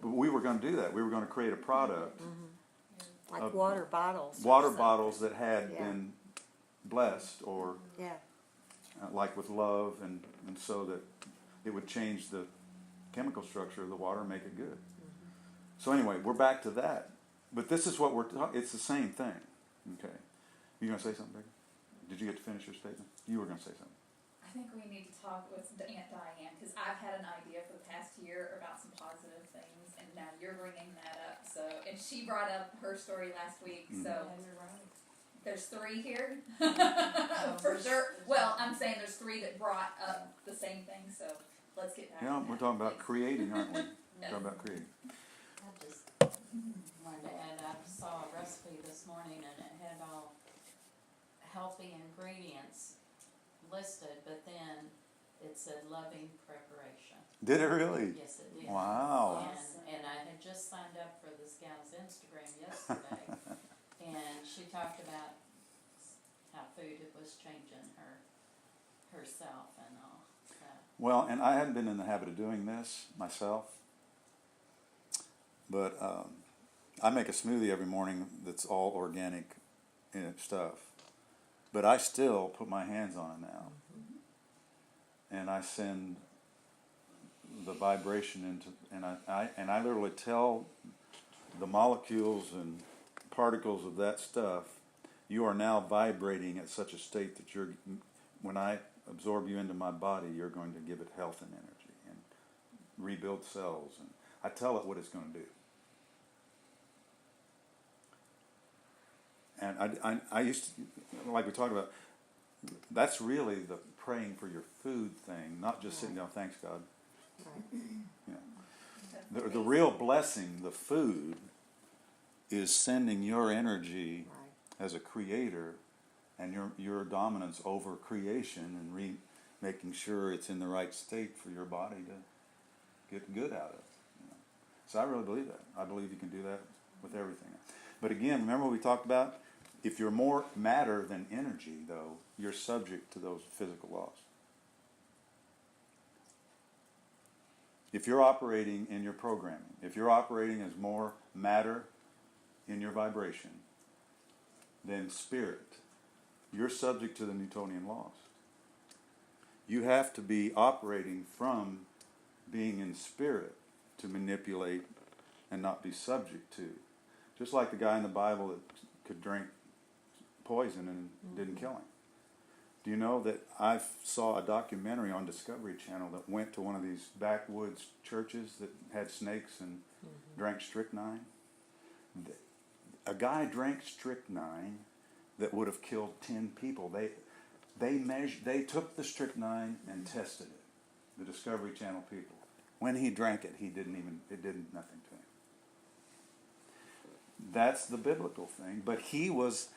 But we were going to do that. We were going to create a product, Like water bottles. or water something. bottles that had Yeah. been blessed or Yeah. like with love, and so that it would change the chemical structure of the water and make it good. So anyway, we're back to that. But this is what we're talking, it's the same thing. Okay. You going to say something, Becky? Did you get to finish your statement? You were going to say something. I think we need to talk with Aunt Diane, because I've had an idea for the past year about some positive things, and now you're bringing that up. So, and she brought up her story last week, so Yeah, you're right. there's 3 here. For sure. Well, I'm saying there's 3 that brought up the same thing, so let's get back to that. We're talking about please. creating, aren't we? We're No. talking about creating. I just wanted to add, I saw a recipe this morning and it had all healthy ingredients listed, but then it said loving preparation. Did it really? Yes, it did. Wow. And I had just signed up for this gal's Instagram yesterday, and she talked about how food was changing herself and all, so. Well, and I hadn't been in the habit of doing this myself, but I make a smoothie every morning that's all organic stuff. But I still put my hands on it now, and I send the vibration into, and I literally tell the molecules and particles of that stuff, you are now vibrating at such a state that when I absorb you into my body, you're going to give it health and energy and rebuild cells, and I tell it what it's going to do. And I used to, like we talked about, that's really the praying for your food thing, not just sitting down, thanks God. Right. Yeah. The real blessing, the food, is sending your energy Right. as a creator and your dominance over creation and making sure it's in the right state for your body to get good out of. So I really believe that. I believe you can do that with everything. But again, remember what we talked about? If you're more matter than energy, though, you're subject to those physical laws. If you're operating in your programming, if you're operating as more matter in your vibration than spirit, you're subject to the Newtonian laws. You have to be operating from being in spirit to manipulate and not be subject to. Just like the guy in the Bible that could drink poison and didn't kill him. Do you know that I saw a documentary on Discovery Channel that went to one of these backwoods churches that had snakes and drank strychnine? A guy drank strychnine that would have killed 10 people. They took the strychnine and tested it. The Discovery Channel people. When he drank it, it did nothing to him. That's the biblical thing. But he was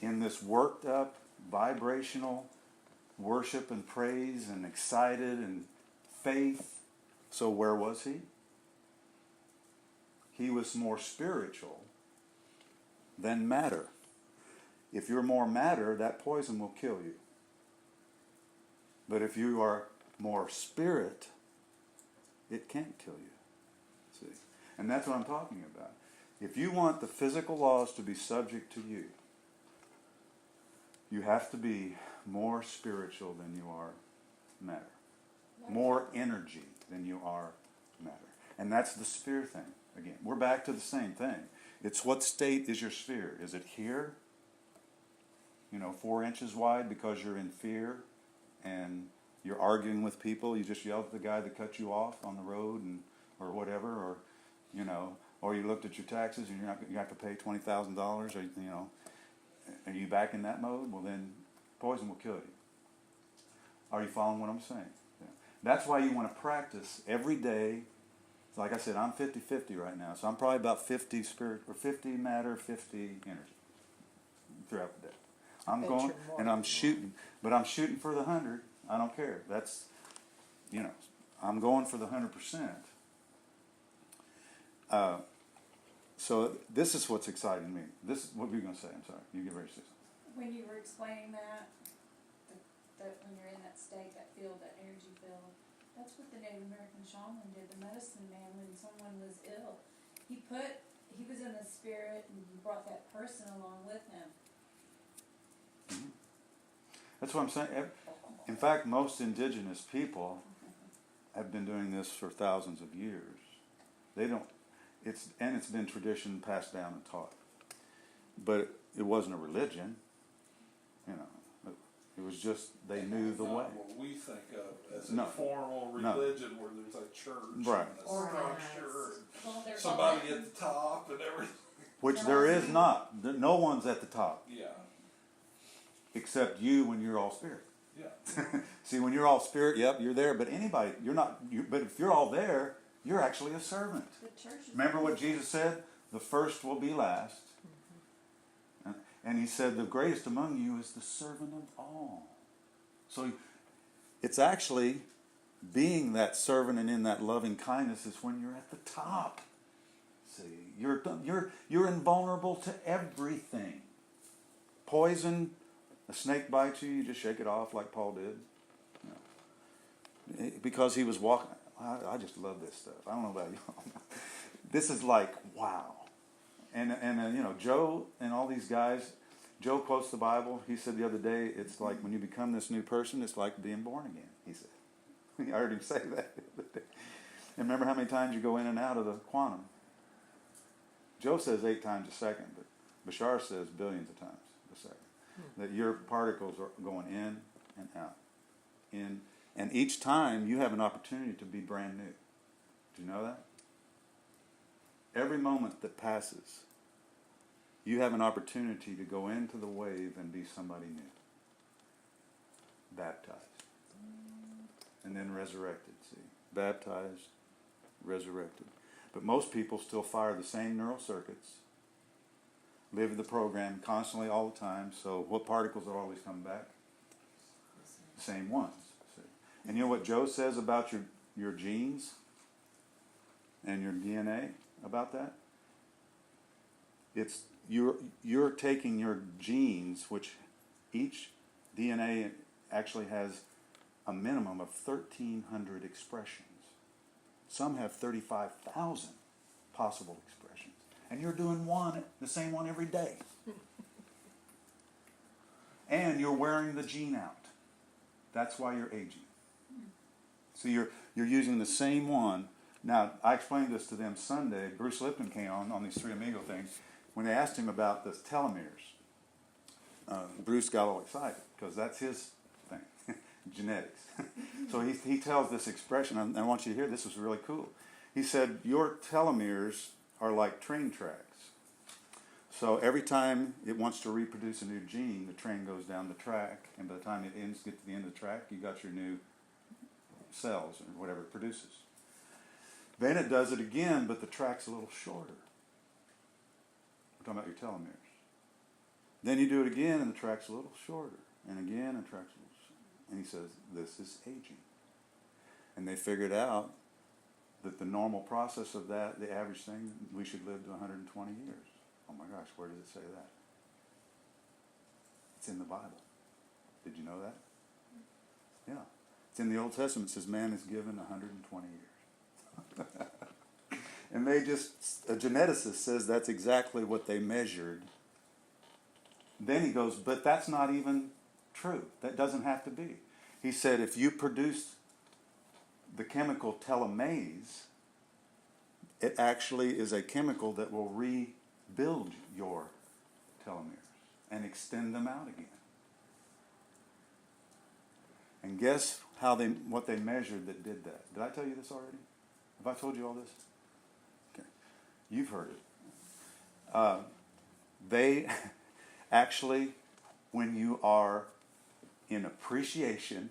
in this worked up, vibrational worship and praise and excited and faith. So where was he? He was more spiritual than matter. If you're more matter, that poison will kill you. But if you are more spirit, it can't kill you. See? And that's what I'm talking about. If you want the physical laws to be subject to you, you have to be more spiritual than you are matter. More energy than you are matter. And that's the sphere thing. Again, we're back to the same thing. It's what state is your sphere? Is it here? 4 inches wide because you're in fear and you're arguing with people. You just yelled at the guy that cut you off on the road or whatever, or or you looked at your taxes and you have to pay $20,000, or are you back in that mode? Well, then poison will kill you. Are you following what I'm saying? Yeah. That's why you want to practice every day. Like I said, I'm 50-50 right now, so I'm probably about 50 spirit or 50 matter, 50 energy throughout the day. I'm going and I'm shooting, but I'm shooting for the 100. I don't care. That's, I'm going for the 100%. So this is what's exciting me. What were you going to say? I'm sorry. You get ready to say something. When you were explaining that when you're in that state, that field, that energy field, that's what the Native American shaman did, the medicine man, when someone was ill. He was in the spirit and he brought that person along with him. Mm-hmm. That's what I'm saying. In fact, most indigenous people have been doing this for thousands of years. It's been tradition passed down and taught. But it wasn't a religion. It was just they knew the way. What we think of as No. a formal religion where there's a church Right. and a structure Well, and there's somebody at the top and everything. Which there is not. No one's at the top. Yeah. Except you when you're all spirit. Yeah. See, when you're all spirit, yep, you're there. But anybody, you're not. But if you're all there, you're actually a servant. The church is Remember what Jesus said? The first will be last. And he said, the greatest among you is the servant of all. So it's actually being that servant and in that loving kindness is when you're at the top. See, you're invulnerable to everything. Poison, a snake bites you, you just shake it off like Paul did. Because he was walking. I just love this stuff. I don't know about you. This is like, wow. And Joe and all these guys, Joe quotes the Bible. He said the other day, it's like when you become this new person, it's like being born again, he said. I heard him say that the other day. And remember how many times you go in and out of the quantum? Joe says 8 times a second, but Bashar says billions of times a second. That your particles are going in and out. And each time you have an opportunity to be brand new. Do you know that? Every moment that passes, you have an opportunity to go into the wave and be somebody new. Baptized. And then resurrected, see. Baptized, resurrected. But most people still fire the same neural circuits, live the program constantly all the time, so what particles are always coming back? The same ones. See. And you know what Joe says about your genes and your DNA about that? It's you're taking your genes, which each DNA actually has a minimum of 1,300 expressions. Some have 35,000 possible expressions. And you're doing the same one every day. And you're wearing the gene out. That's why you're aging. So you're using the same one. Now, I explained this to them Sunday. Bruce Lipton came on these 3 Amigo things. When they asked him about the telomeres, Bruce got all excited because that's his thing, genetics. So he tells this expression, and I want you to hear this was really cool. He said, your telomeres are like train tracks. So every time it wants to reproduce a new gene, the train goes down the track, and by the time it gets to the end of the track, you got your new cells or whatever it produces. Then it does it again, but the track's a little shorter. We're talking about your telomeres. Then you do it again, and the track's a little shorter, and again, and the track's a little shorter. And he says, this is aging. And they figured out that the normal process of that, the average thing, we should live to 120 years. Oh my gosh, where does it say that? It's in the Bible. Did you know that? Yeah. It's in the Old Testament. It says man is given 120 years. And a geneticist says that's exactly what they measured. Then he goes, but that's not even true. That doesn't have to be. He said if you produce the chemical telomerase, it actually is a chemical that will rebuild your telomeres and extend them out again. And guess what they measured that did that? Did I tell you this already? Have I told you all this? Okay. You've heard it. They actually, when you are in appreciation,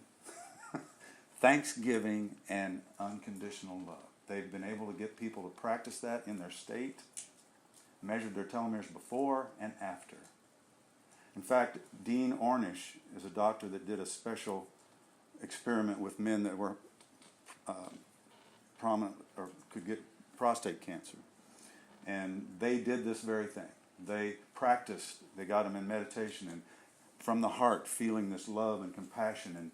thanksgiving, and unconditional love, they've been able to get people to practice that in their state, measured their telomeres before and after. In fact, Dean Ornish is a doctor that did a special experiment with men that were prominent or could get prostate cancer. And they did this very thing. They practiced, they got them in meditation and from the heart feeling this love and compassion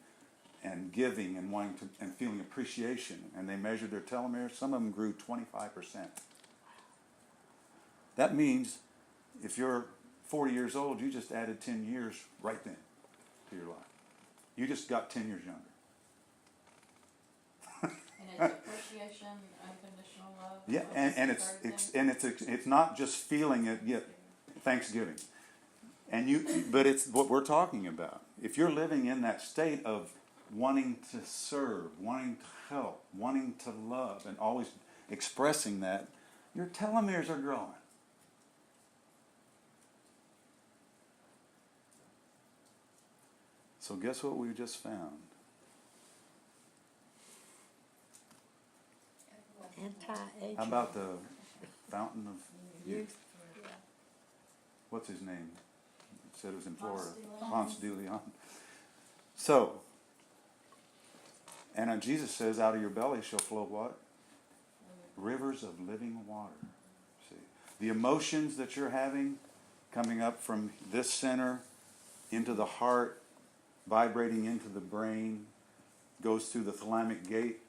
and giving and wanting to and feeling appreciation. And they measured their telomeres. Some of them grew 25%. That means if you're 40 years old, you just added 10 years right then to your life. You just got 10 years younger. And it's appreciation, unconditional love. Yeah, it's not just feeling it yet. Thanksgiving, but it's what we're talking about. If you're living in that state of wanting to serve, wanting to help, wanting to love, and always expressing that, your telomeres are growing. So guess what we just found? Anti-aging. How about the fountain of youth? What's his name? Said it was in Florida. Ponce de Leon. So, and Jesus says, out of your belly shall flow what? Rivers of living water. See, the emotions that you're having coming up from this center into the heart, vibrating into the brain, goes through the thalamic gate,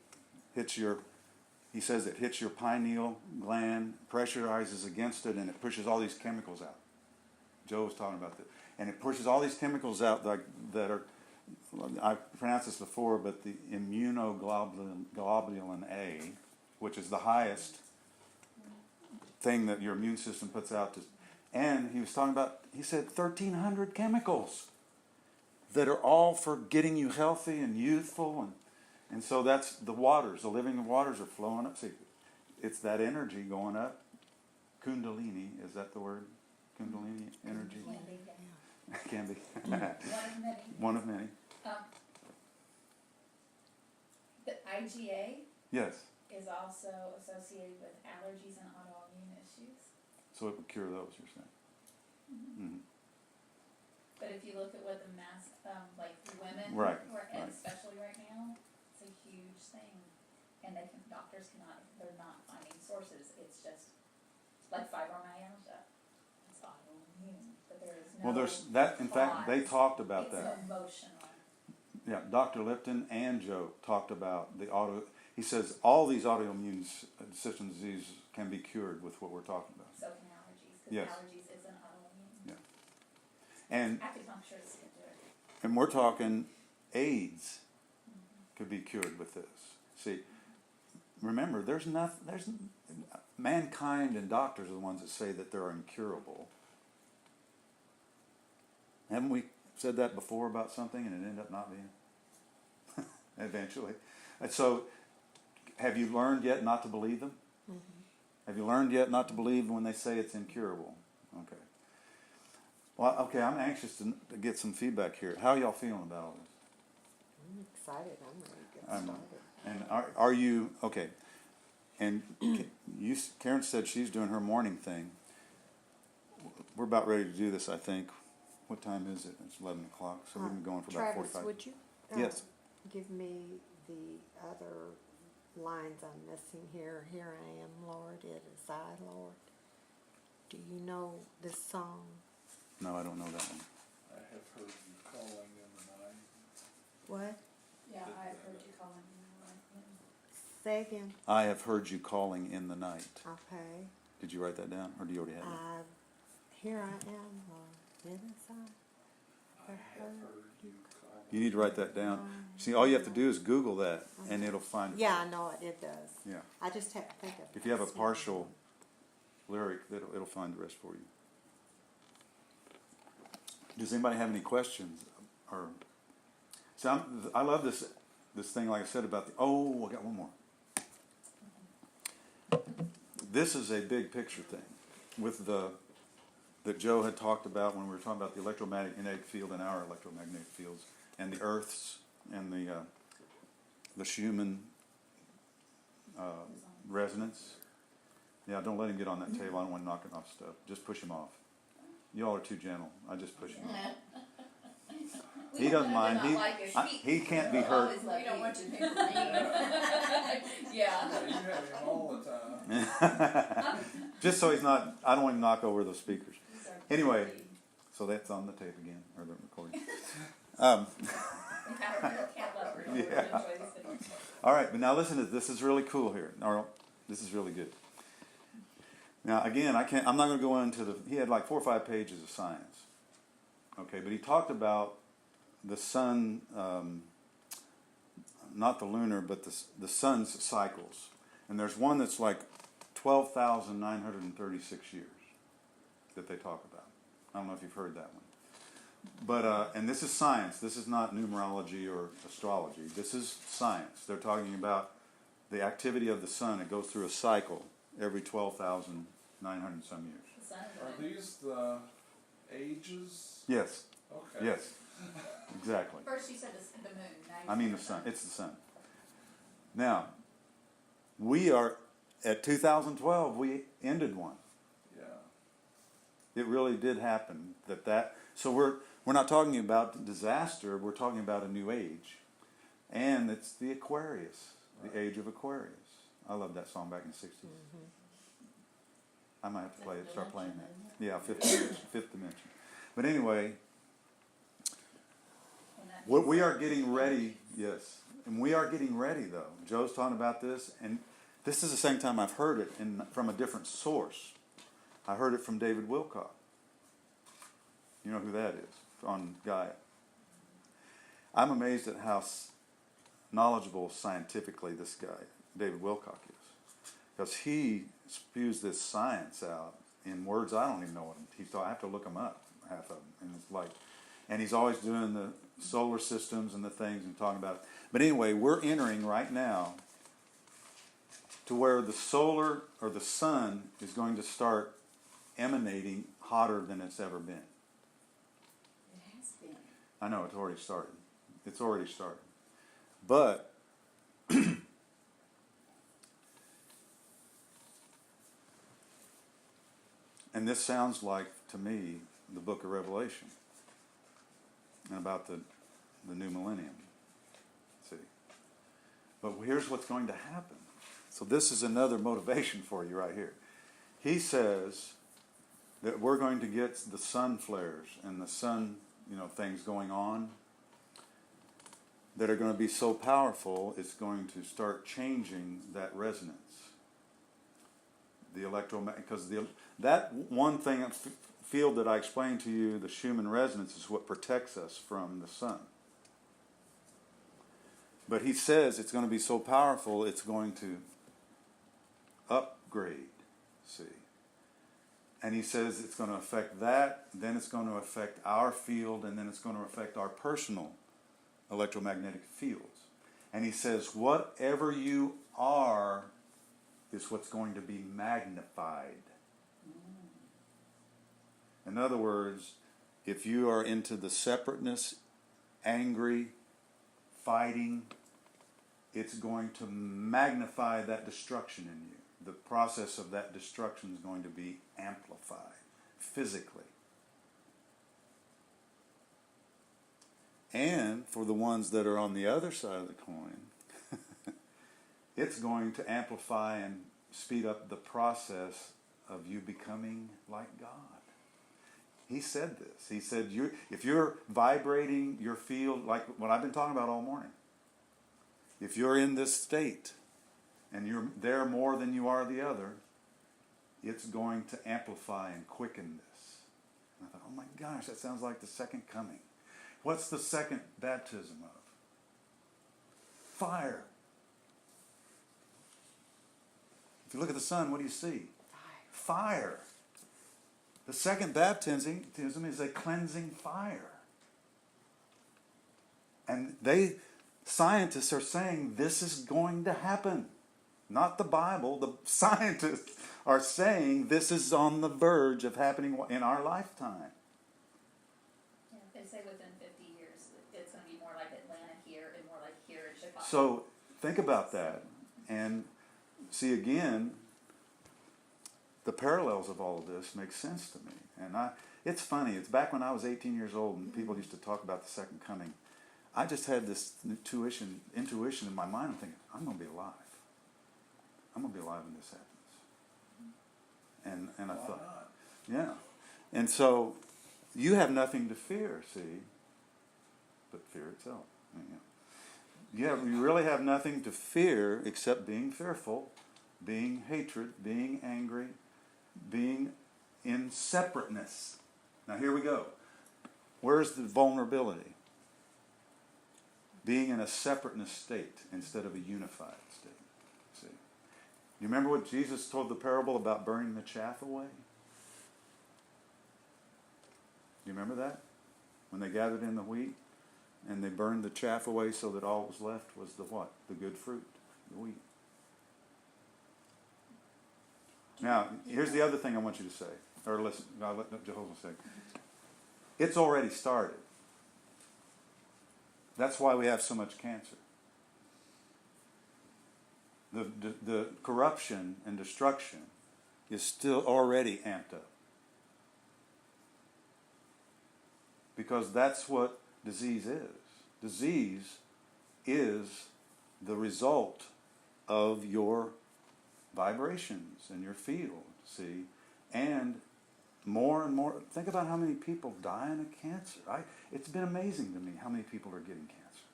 he says it hits your pineal gland, pressurizes against it, and it pushes all these chemicals out. Joe was talking about that. And it pushes all these chemicals out that are, I pronounced this before, but the immunoglobulin A, which is the highest thing that your immune system puts out. And he was talking about, he said 1,300 chemicals that are all for getting you healthy and youthful. And so that's the waters, the living waters are flowing up. See, it's that energy going up. Kundalini, is that the word? Kundalini energy? Can be. One of many. The IgA Yes. is also associated with allergies and autoimmune issues. So it would cure those, you're saying? Mm-hmm. But if you look at what the like women, Right, and right. especially right now, it's a huge thing. And doctors they're not finding sources. It's just like fibromyalgia. It's autoimmune, but there is no. Well, there's that. In fact, they talked about it's that. emotional. Yeah, Dr. Lipton and Joe talked about he says all these autoimmune system diseases can be cured with what we're talking about. So can allergies, because Yes. allergies is an autoimmune. Yeah. And Acupuncturists can do And we're talking AIDS could be cured with this. See, remember, mankind and doctors are the ones that say that they're incurable. Haven't we said that before about something and it ended up not being? Eventually. And so, have you learned yet not to believe them? Have you learned yet not to believe when they say it's incurable? Okay. Well, okay, I'm anxious to get some feedback here. How are y'all feeling about all this? I'm excited, I'm ready to get started. And are you, okay, and Karen said she's doing her morning thing. We're about ready to do this, I think. What time is it? It's 11 o'clock, so we've been going for about 45. Travis, would you? Yes. Give me the other lines I'm missing here. Here I am, Lord, it is I, Lord. Do you know this song? No, I don't know that one. I have heard you calling in the night. What? Yeah, I've heard you calling me right. Say again. I have heard you calling in the night. Okay. Did you write that down, or do you already have it? Here I am, Lord, it is I. I have heard you calling. You need to write that down. See, all you have to do is Google that, and it'll find it. Yeah, I know it, it does. Yeah. I just have to think of it. If you have a partial lyric, it'll find the rest for you. Does anybody have any questions? Or so I love this thing, like I said about the. Oh, I got one more. This is a big picture thing with that Joe had talked about when we were talking about the electromagnetic field and our electromagnetic fields and the Earth's and the Schumann resonance. Yeah, don't let him get on that table. I don't want him knocking off stuff. Just push him off. You all are too gentle. I just push him off. He doesn't mind. He can't be hurt. We don't want you to think we're mean. Yeah. Yeah, you have him all the time. Just so he's not. I don't want him to knock over those speakers. Anyway, so that's on the tape again, or the recording. Yeah. All right, but now listen to this. This is really cool here. Or this is really good. Now again, I'm not going to go into the. He had like 4 or 5 pages of science. Okay, but he talked about the sun, not the lunar, but the sun's cycles, and there's one that's like 12,936 years that they talk about. I don't know if you've heard that one. But, and this is science. This is not numerology or astrology. This is science. They're talking about the activity of the sun. It goes through a cycle every 12,900 some years. Are these the ages? Yes. Okay. Yes. Exactly. First you said the moon, now you I mean said the sun. It's the sun. Now, we are, at 2012, we ended one. Yeah. It really did happen. So we're not talking about disaster. We're talking about a new age, and it's the Aquarius, the age of Aquarius. I love that song back in the '60s. Mm-hmm. I might have to play it. Start playing that. Yeah, fifth dimension. But anyway, what we are getting ready. Yes, and we are getting ready though. Joe's talking about this, and this is the same time I've heard it from a different source. I heard it from David Wilcock. You know who that is on Gaia. I'm amazed at how knowledgeable scientifically this guy, David Wilcock, is. Because he spews this science out in words I don't even know what I have to look them up, half of them. And it's like, and he's always doing the solar systems and the things and talking about it. But anyway, we're entering right now to where the solar or the sun is going to start emanating hotter than it's ever been. It has been. I know, it's already started. It's already started. But and this sounds like, to me, the book of Revelation and about the new millennium. See? But here's what's going to happen. So this is another motivation for you right here. He says that we're going to get the sun flares and the sun, things going on that are going to be so powerful, it's going to start changing that resonance. The electromagnetic, because that one thing field that I explained to you, the Schumann resonance, is what protects us from the sun. But he says it's going to be so powerful, it's going to upgrade, see. And he says it's going to affect that, then it's going to affect our field, and then it's going to affect our personal electromagnetic fields. And he says whatever you are is what's going to be magnified. In other words, if you are into the separateness, angry, fighting, it's going to magnify that destruction in you. The process of that destruction is going to be amplified physically. And for the ones that are on the other side of the coin, it's going to amplify and speed up the process of you becoming like God. He said this. He said, if you're vibrating your field, like what I've been talking about all morning, if you're in this state and you're there more than you are the other, it's going to amplify and quicken this. And I thought, oh my gosh, that sounds like the second coming. What's the second baptism of? Fire. If you look at the sun, what do you see? Fire. The second baptism is a cleansing fire. And scientists are saying this is going to happen. Not the Bible. The scientists are saying this is on the verge of happening in our lifetime. Yeah, they say within 50 years it's going to be more like Atlanta here and more like here in Chicago. So think about that and see again, the parallels of all of this make sense to me. And it's funny, it's back when I was 18 years old and people used to talk about the second coming. I just had this intuition in my mind. I'm thinking, I'm going to be alive. I'm going to be alive when this happens. And I thought, yeah. And so you have nothing to fear, see, but fear itself. You really have nothing to fear except being fearful, being hatred, being angry, being in separateness. Now here we go. Where's the vulnerability? Being in a separateness state instead of a unified state. See? You remember what Jesus told the parable about burning the chaff away? Do you remember that? When they gathered in the wheat and they burned the chaff away so that all that was left was the what? The good fruit, the wheat. Now, here's the other thing I want you to say. Or listen, I'll let Jehovah say. It's already started. That's why we have so much cancer. The corruption and destruction is still already amped up. Because that's what disease is. Disease is the result of your vibrations in your field, see? And more, think about how many people dying of cancer. It's been amazing to me how many people are getting cancer.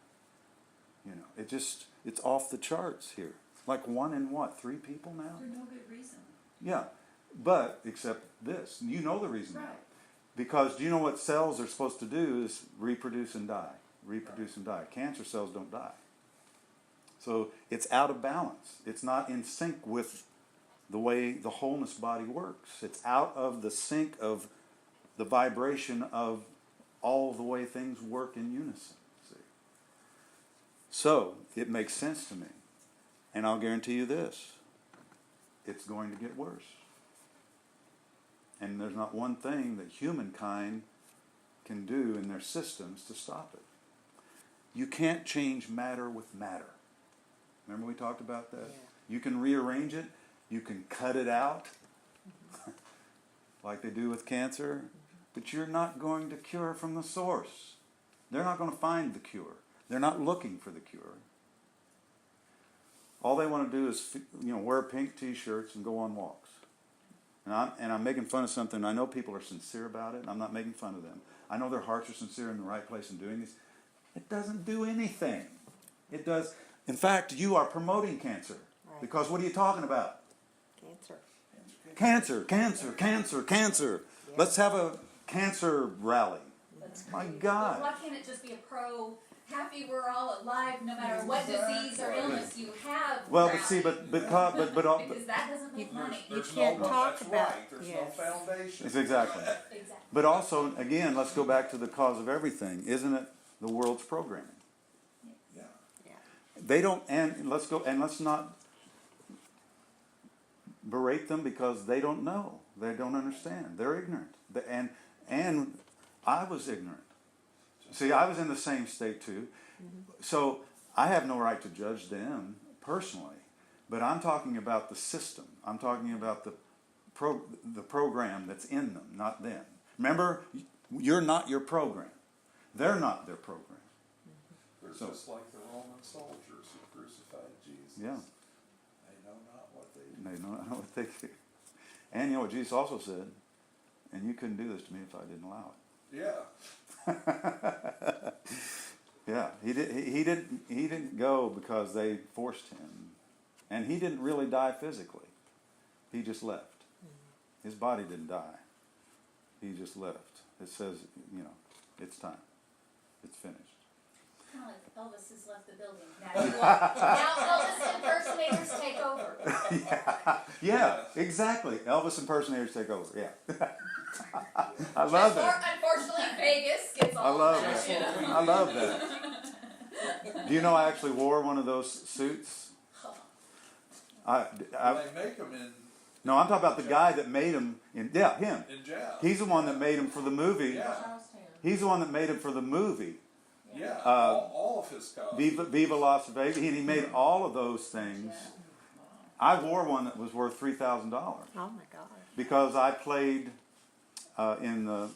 You know, it's off the charts here. Like 1 in 3 people now? For no good reason. Yeah, but except this. You know the reason why. Because do you know what cells are supposed to do is reproduce and die. Reproduce and die. Cancer cells don't die. So it's out of balance. It's not in sync with the way the wholeness body works. It's out of the sync of the vibration of all the way things work in unison. See? So it makes sense to me. And I'll guarantee you this. It's going to get worse. And there's not one thing that humankind can do in their systems to stop it. You can't change matter with matter. Remember we talked about that? Yeah. You can rearrange it. You can cut it out, like they do with cancer. But you're not going to cure from the source. They're not going to find the cure. They're not looking for the cure. All they want to do is, wear pink T-shirts and go on walks. And I'm making fun of something. I know people are sincere about it, and I'm not making fun of them. I know their hearts are sincere in the right place in doing this. It doesn't do anything. It does. In fact, you are promoting cancer. Right. Because what are you talking about? Cancer. Cancer, cancer, cancer, cancer. Let's have a cancer rally. That's My great. God. Why can't it just be a pro, happy we're all alive no matter what disease or illness you have? Well, rally? but see, but Because that doesn't make money. There's can't no, talk that's about- right, there's no yes. foundation. it's exactly. Exactly. But also, again, let's go back to the cause of everything. Isn't it the world's programming? Yeah. They don't, and let's not berate them because they don't know. They don't understand. They're ignorant. And I was ignorant. See, I was in the same state too. So I have no right to judge them personally. But I'm talking about the system. I'm talking about the program that's in them, not them. Remember, you're not your program. They're not their program. They're So- just like the Roman soldiers who crucified Jesus. Yeah. They know not what they do. They know what they do. And you know what Jesus also said? And you couldn't do this to me if I didn't allow it. Yeah. Yeah, he didn't go because they forced him, and he didn't really die physically. He just left. His body didn't die. He just left. It says, it's time. It's finished. Kind of like Elvis has left the building. Now Elvis impersonators take over. Yeah, exactly. Elvis impersonators take over. Yeah, I love that. Unfortunately, Vegas gets all I love that. that. I love that. Do you know I actually wore one of those suits? I, They make them no, I'm talking about the guy that made him. Him. in jazz. He's the one that made him for the movie. Yeah. Charles Taylor. He's the one that made him for the movie. Yeah. Uh, all of his costumes. Viva Las Vegas. He made all of those things. I wore one that was worth $3,000 Oh my God. because I played in the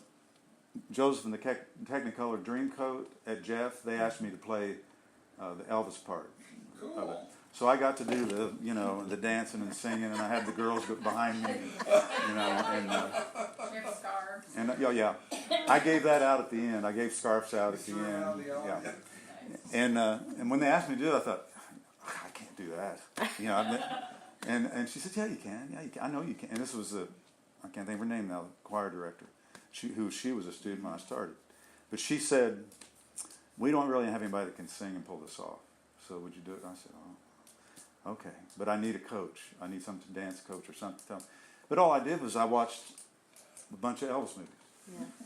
Joseph and the Technicolor Dreamcoat at Jeff. They asked me to play the Elvis part of it. Cool. So I got to do the dancing and singing, and I had the girls behind me, and You have scarves. yeah, I gave that out at the end. I gave scarves out at the Threw around end. the audience. Yeah, and when they asked me to do it, I thought, I can't do that. And she said, yeah, you can. Yeah, you can. I know you can. And this was I can't think of her name now, the choir director. She was a student when I started, but she said, we don't really have anybody that can sing and pull this off. So would you do it? And I said, oh, okay. But I need a coach. I need some dance coach or something to tell me. But all I did was I watched a bunch of Elvis movies.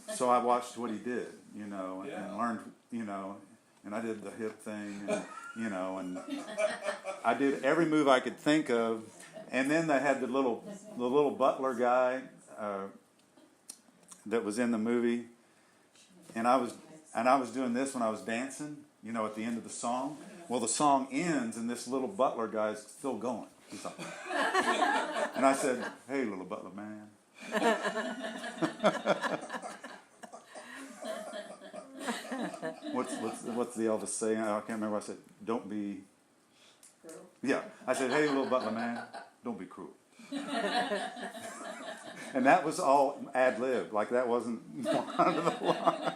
Yeah. So I watched what he did, and Yeah. learned, and I did the hip thing, and I did every move I could think of. And then they had the little butler guy that was in the movie, and I was doing this when I was dancing, at the end of the song. Well, the song ends, and this little butler guy's still going. He's like, and I said, "Hey, little butler man." What's the Elvis saying? I can't remember. I said, "Don't be." Yeah, I said, "Hey, little butler man, don't be cruel." And that was all ad lib. Like that wasn't under the line.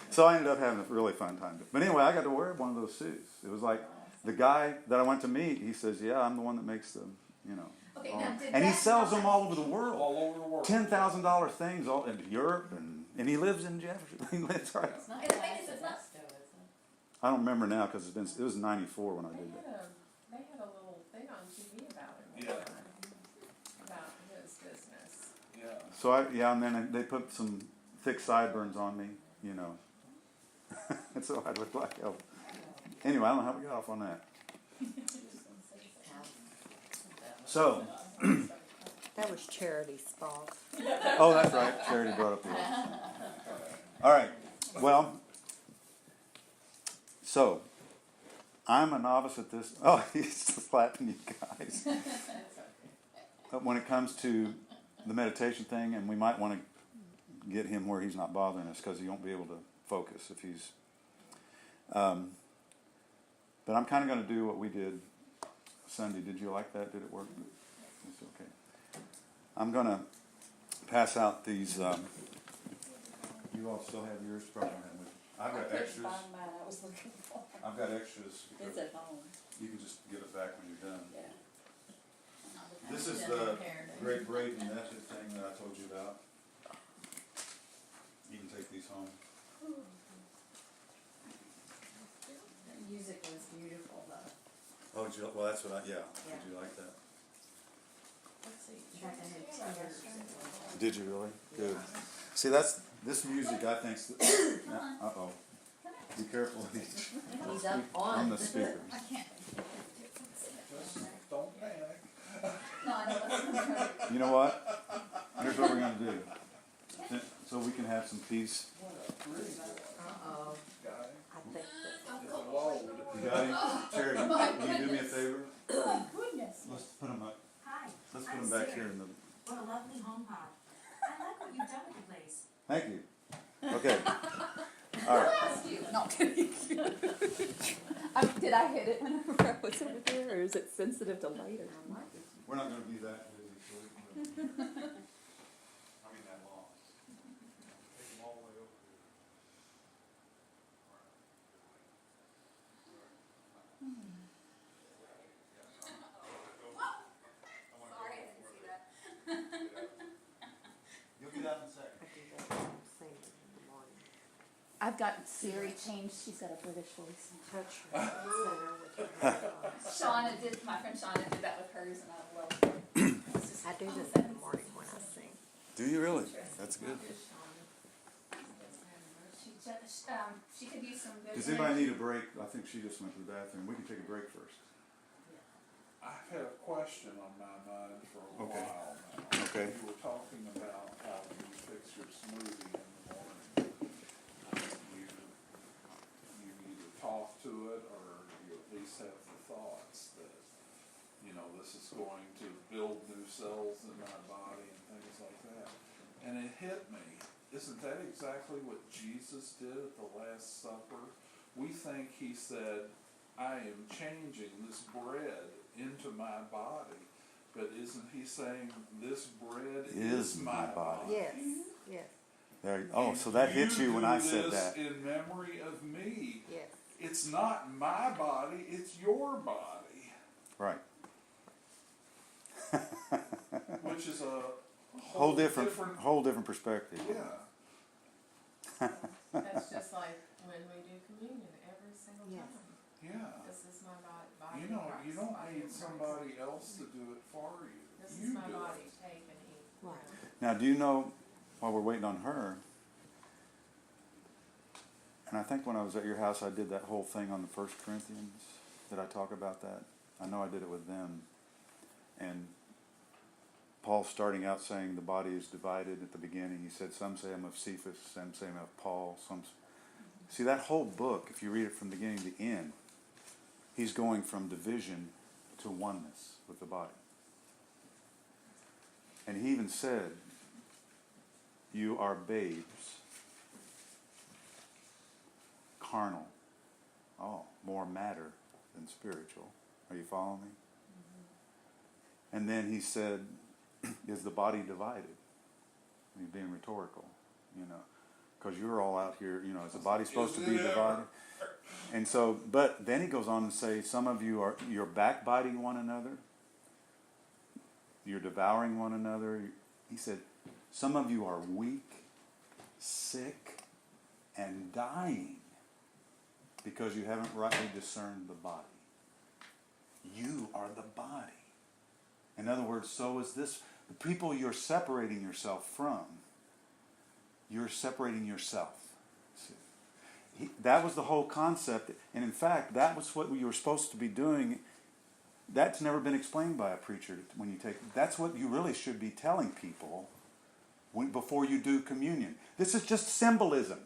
So I ended up having a really fun time. But anyway, I got to wear one of those suits. It was like the guy that I went to meet. He says, "Yeah, I'm the one that makes them." Okay, all- now did and he that sells them happen? all over the world. All over the world. $10,000 things all in Europe, and he lives in Jefferson. He lives right. It's not And the thing class is, it's at not- Nesto, is it? I don't remember now because it was '94 when I They did that. had a little thing on TV about him. Yeah. About his business. Yeah. So and then they put some thick sideburns on me, and so I looked like hell. Anyway, I don't know how we got off on that. So, That was Charity's fault. oh, that's right. Charity brought up the. All right. Well, so I'm a novice at this. Oh, he's slapping you guys. But when it comes to the meditation thing, and we might want to get him where he's not bothering us because he won't be able to focus if he's. But I'm kind of going to do what we did Sunday. Did you like that? Did it work? It's okay. I'm going to pass out these. You all still have yours? Probably don't have them with you. I've got extras. Find mine, I was looking for. I've got extras. It's at home, You can just give it back when you're done. yeah. This is the Great Braden method thing that I told you about. home. The music was beautiful though. Oh, well, that's what Did you like that? Let's see. In fact, I had tears. Did you really? Good. See, this music, I think. Uh-oh. Be careful. He's up On on. the speakers. I can't. Just don't panic. No, I know. You know what? Here's what we're gonna do. So we can have some peace. What a pretty boy, Uh-oh. guy. I think that, It's a load. You got him? Terry, can you do me a favor? Goodness. Let's put him up. Hi, Let's put him back here in the. what a lovely home pod. I like what you've done with the place. Thank you. Okay. All right. No, I'm kidding. Did I hit it whenever I was over there, or is it sensitive to light or not? We're not gonna be that busy. So we can I mean that long. Take them all the way over here. Sorry, I didn't see that. You'll get out in a second. I do that same thing in the morning. I've got Siri changed. She's got a British voice. Touch her center with your head on. My friend Shauna did that with hers, and I love it. I do this in the morning when I sing. Do you really? That's good. She could use some good. Does anybody need a break? I think she just went to the bathroom. We can take a break first. I've had a question on my mind for a Okay. while now. Okay. You were talking about how you fix your smoothie in the morning. You either talk to it or you at least have the thoughts that, this is going to build new cells in my body and things like that. And it hit me. Isn't that exactly what Jesus did at the Last Supper? We think he said, I am changing this bread into my body. But isn't he saying this bread is my body? Yes, yes, There. So that hit you when I said do this that. in memory of me. yes. It's not my body, it's your body. Right. Which is a Whole different perspective. Yeah, That's just like when we do communion every single Yes. time. yeah. This is my body You of Christ, you don't body need of Christ. somebody else to do it for you. This You is my do body, it. take and eat. Right. Now, do you know, while we're waiting on her, and I think when I was at your house, I did that whole thing on the 1 Corinthians. Did I talk about that? I know I did it with them. And Paul's starting out saying the body is divided at the beginning. He said, some say I'm of Cephas, some say I'm of Paul. See, that whole book, if you read it from beginning to end, he's going from division to oneness with the body. And he even said, you are babes, carnal, more matter than spiritual. Are you following me? Mm-hmm. And then he said, is the body divided? He's being rhetorical, because you're all out here, is the body supposed to be divided? And so, but then he goes on to say, some of you you're backbiting one another, you're devouring one another. He said, some of you are weak, sick, and dying because you haven't rightly discerned the body. You are the body. In other words, so is this. The people you're separating yourself from, you're separating yourself. See? That was the whole concept. And in fact, that was what you were supposed to be doing. That's never been explained by a preacher when you take. That's what you really should be telling people before you do communion. This is just symbolism.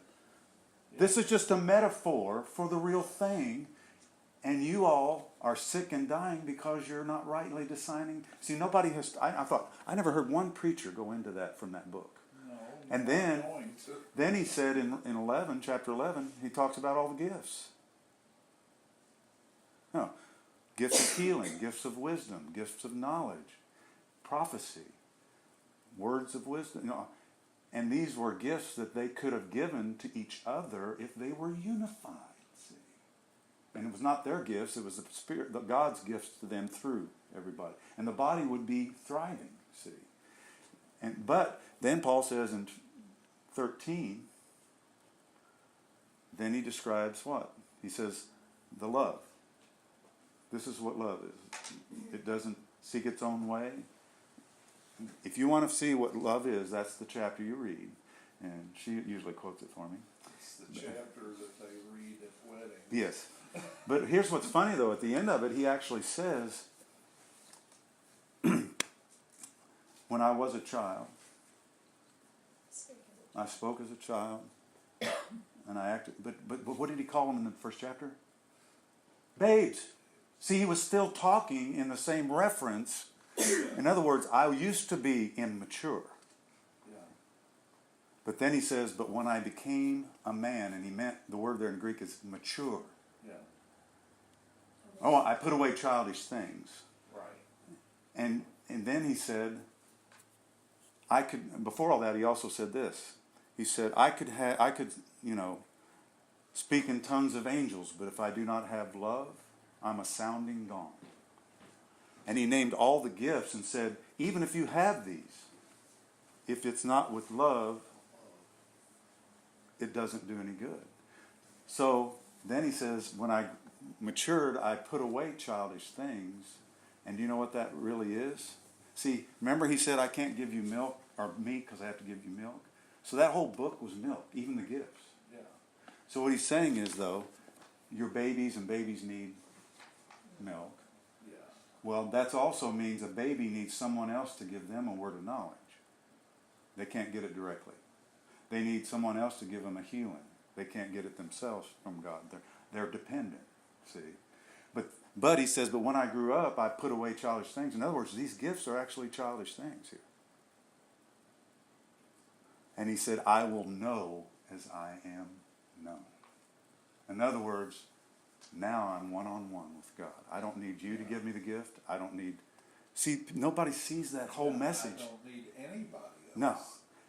This is just a metaphor for the real thing. And you all are sick and dying because you're not rightly deciding. See, nobody has. I thought I never heard one preacher go into that from that book. No, And then he said in chapter 11, he talks about all the gifts. No, gifts of healing, gifts of wisdom, gifts of knowledge, prophecy, words of wisdom. And these were gifts that they could have given to each other if they were unified. See, and it was not their gifts; it was the Spirit, God's gifts to them through everybody, and the body would be thriving. See, but then Paul says in 13, then he describes what? He says, the love. This is what love is. It doesn't seek its own way. If you want to see what love is, that's the chapter you read. And she usually quotes it for me. It's the chapter that they read at weddings. Yes. But here's what's funny, though. At the end of it, he actually says, when I was a child, I spoke as a child, and I acted. But what did he call them in the first chapter? Babes. See, he was still talking in the same reference. In other words, I used to be immature. Yeah. But then he says, but when I became a man, and he meant, the word there in Greek is mature. Yeah. Oh, I put away childish things. Right. And then he said, I could, before all that, he also said this. He said, I could, speak in tongues of angels, but if I do not have love, I'm a sounding gong. And he named all the gifts and said, even if you have these, if it's not with love, it doesn't do any good. So then he says, when I matured, I put away childish things. And do you know what that really is? See, remember he said, I can't give you milk or meat because I have to give you milk. So that whole book was milk, even the gifts. Yeah. So what he's saying is, though, your babies and babies need milk. Yeah. Well, that also means a baby needs someone else to give them a word of knowledge. They can't get it directly. They need someone else to give them a healing. They can't get it themselves from God. They're dependent, see. But he says, but when I grew up, I put away childish things. In other words, these gifts are actually childish things here. And he said, I will know as I am known. In other words, now I'm one-on-one with God. I don't need you to give me the gift. I don't need... See, nobody sees that whole message. I don't need anybody else. No.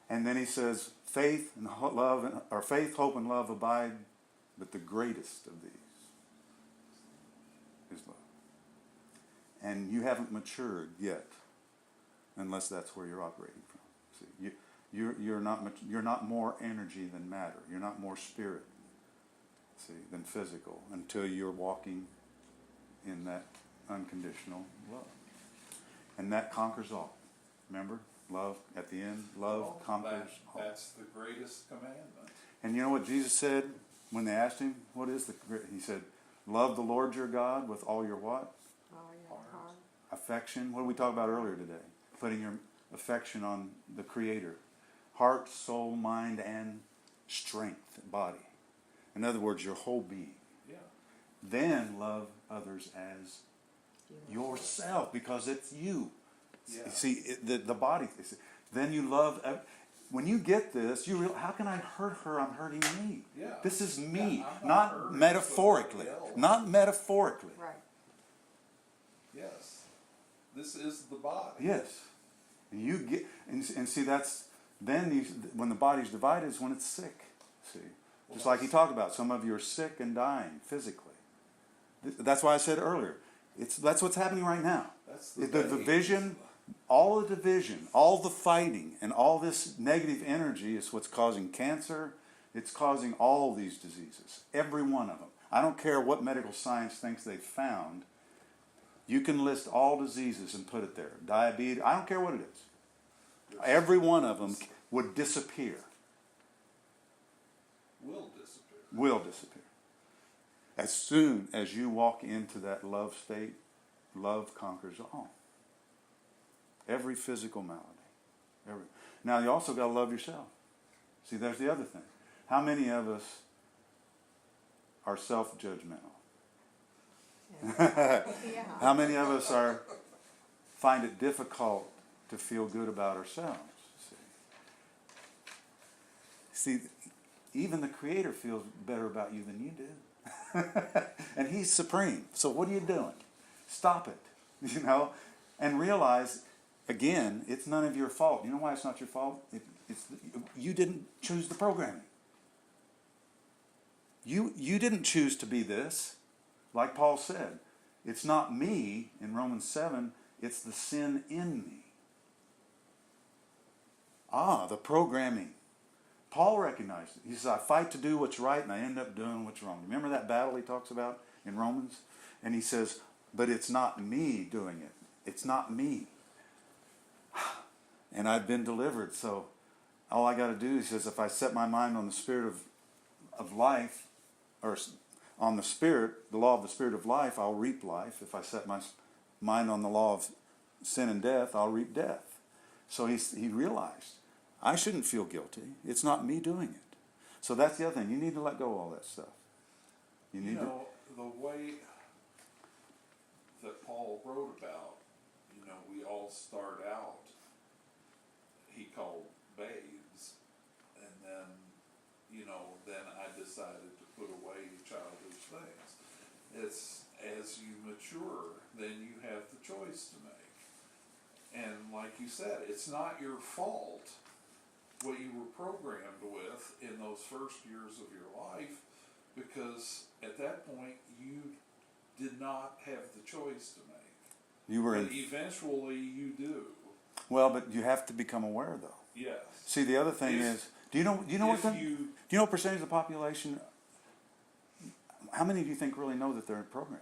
And then he says, faith, hope, and love abide, but the greatest of these is love. And you haven't matured yet, unless that's where you're operating from. See, you're not more energy than matter. You're not more spirit, see, than physical, until you're walking in that unconditional love. And that conquers all. Remember? Love, at the end, love conquers all. That's the greatest commandment. And you know what Jesus said when they asked him, what is the great? He said, love the Lord your God with all your what? All your heart. Affection. What did we talk about earlier today? Putting your affection on the Creator. Heart, soul, mind, and strength, body. In other words, your whole being. Yeah. Then love others as yourself, because it's you. Yeah. See, the body. Then you love. When you get this, you realize, how can I hurt her? I'm hurting me. Yeah. This is me, Yeah, I'm not not hurting metaphorically. somebody else. Not metaphorically. Right. Yes. This is the body. Yes. And you get, and see, that's, then when the body's divided is when it's sick. See? Just like he talked about, some of you are sick and dying physically. That's why I said earlier, that's what's happening right now. That's The the division, all the division, all the fighting, and all this negative energy is what's causing cancer. It's causing all these diseases, every one of them. I don't care what medical science thinks they've found. You can list all diseases and put it there. Diabetes, I don't care what it is. Every one of them would disappear. Will disappear. Will disappear. As soon as you walk into that love state, love conquers all. Every physical malady. Now you also got to love yourself. See, there's the other thing. How many of us are self-judgmental? Yeah. How many of us find it difficult to feel good about ourselves? See, even the Creator feels better about you than you do. And He's supreme. So what are you doing? Stop it, and realize, again, it's none of your fault. You know why it's not your fault? You didn't choose the programming. You didn't choose to be this. Like Paul said, it's not me in Romans 7, it's the sin in me. The programming. Paul recognized it. He says, I fight to do what's right and I end up doing what's wrong. Remember that battle he talks about in Romans? And he says, but it's not me doing it. It's not me. And I've been delivered. So all I got to do, he says, if I set my mind on the spirit of life, or on the spirit, the law of the spirit of life, I'll reap life. If I set my mind on the law of sin and death, I'll reap death. So he realized, I shouldn't feel guilty. It's not me doing it. So that's the other thing. You need to let go of all that stuff. You need the way that Paul wrote about, we all start out, he called babes, and then, then I decided to put away childish things. It's as you mature, then you have the choice to make. And like you said, it's not your fault what you were programmed with in those first years of your life, because at that point you did not have the choice to make. You were but eventually you do. Well, but you have to become aware, though. Yes. See, the other thing is, do you know what percentage of the population? How many do you think really know that they're in program?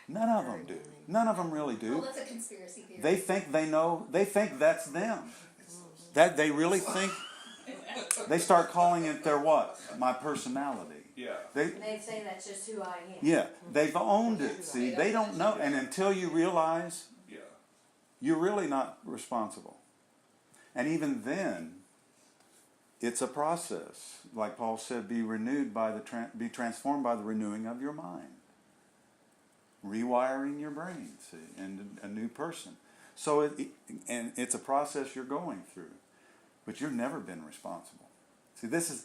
None of them do. None of them really do. Well, that's a conspiracy theory. They think they know. They think that's them. That they really think. They start calling it their what? My personality. Yeah. They say that's just who I am. Yeah. They've owned it. See, they don't know, and until you realize, you're really not responsible. And even then, it's a process. Like Paul said, be transformed by the renewing of your mind. Rewiring your brain, see, and a new person. So it's a process you're going through, but you've never been responsible. See, this is,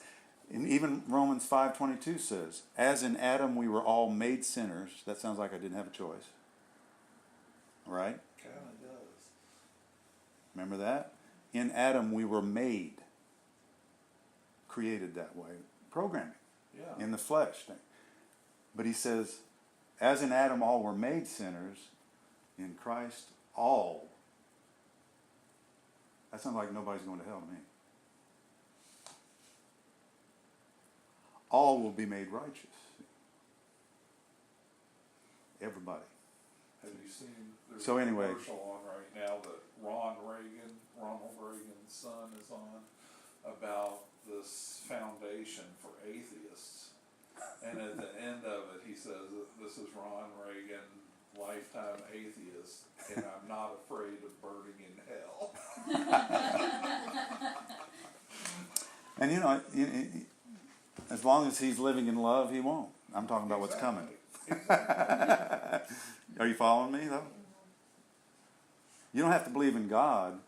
and even Romans 5:22 says, as in Adam we were all made sinners. That sounds like I didn't have a choice. Right? Kind of does. Remember that? In Adam we were made. Created that way. Programming. Yeah. In the flesh thing. But he says, as in Adam all were made sinners, in Christ all. That sounds like nobody's going to hell to me. All will be made righteous. Everybody. Have you seen there's So anyway. a commercial on right now that Ronald Reagan's son is on about this foundation for atheists. And at the end of it, he says, this is Ron Reagan, lifetime atheist, and I'm not afraid of burning in hell. And as long as he's living in love, he won't. I'm talking about what's coming. Exactly. Are you following me, though? You don't have to believe in God,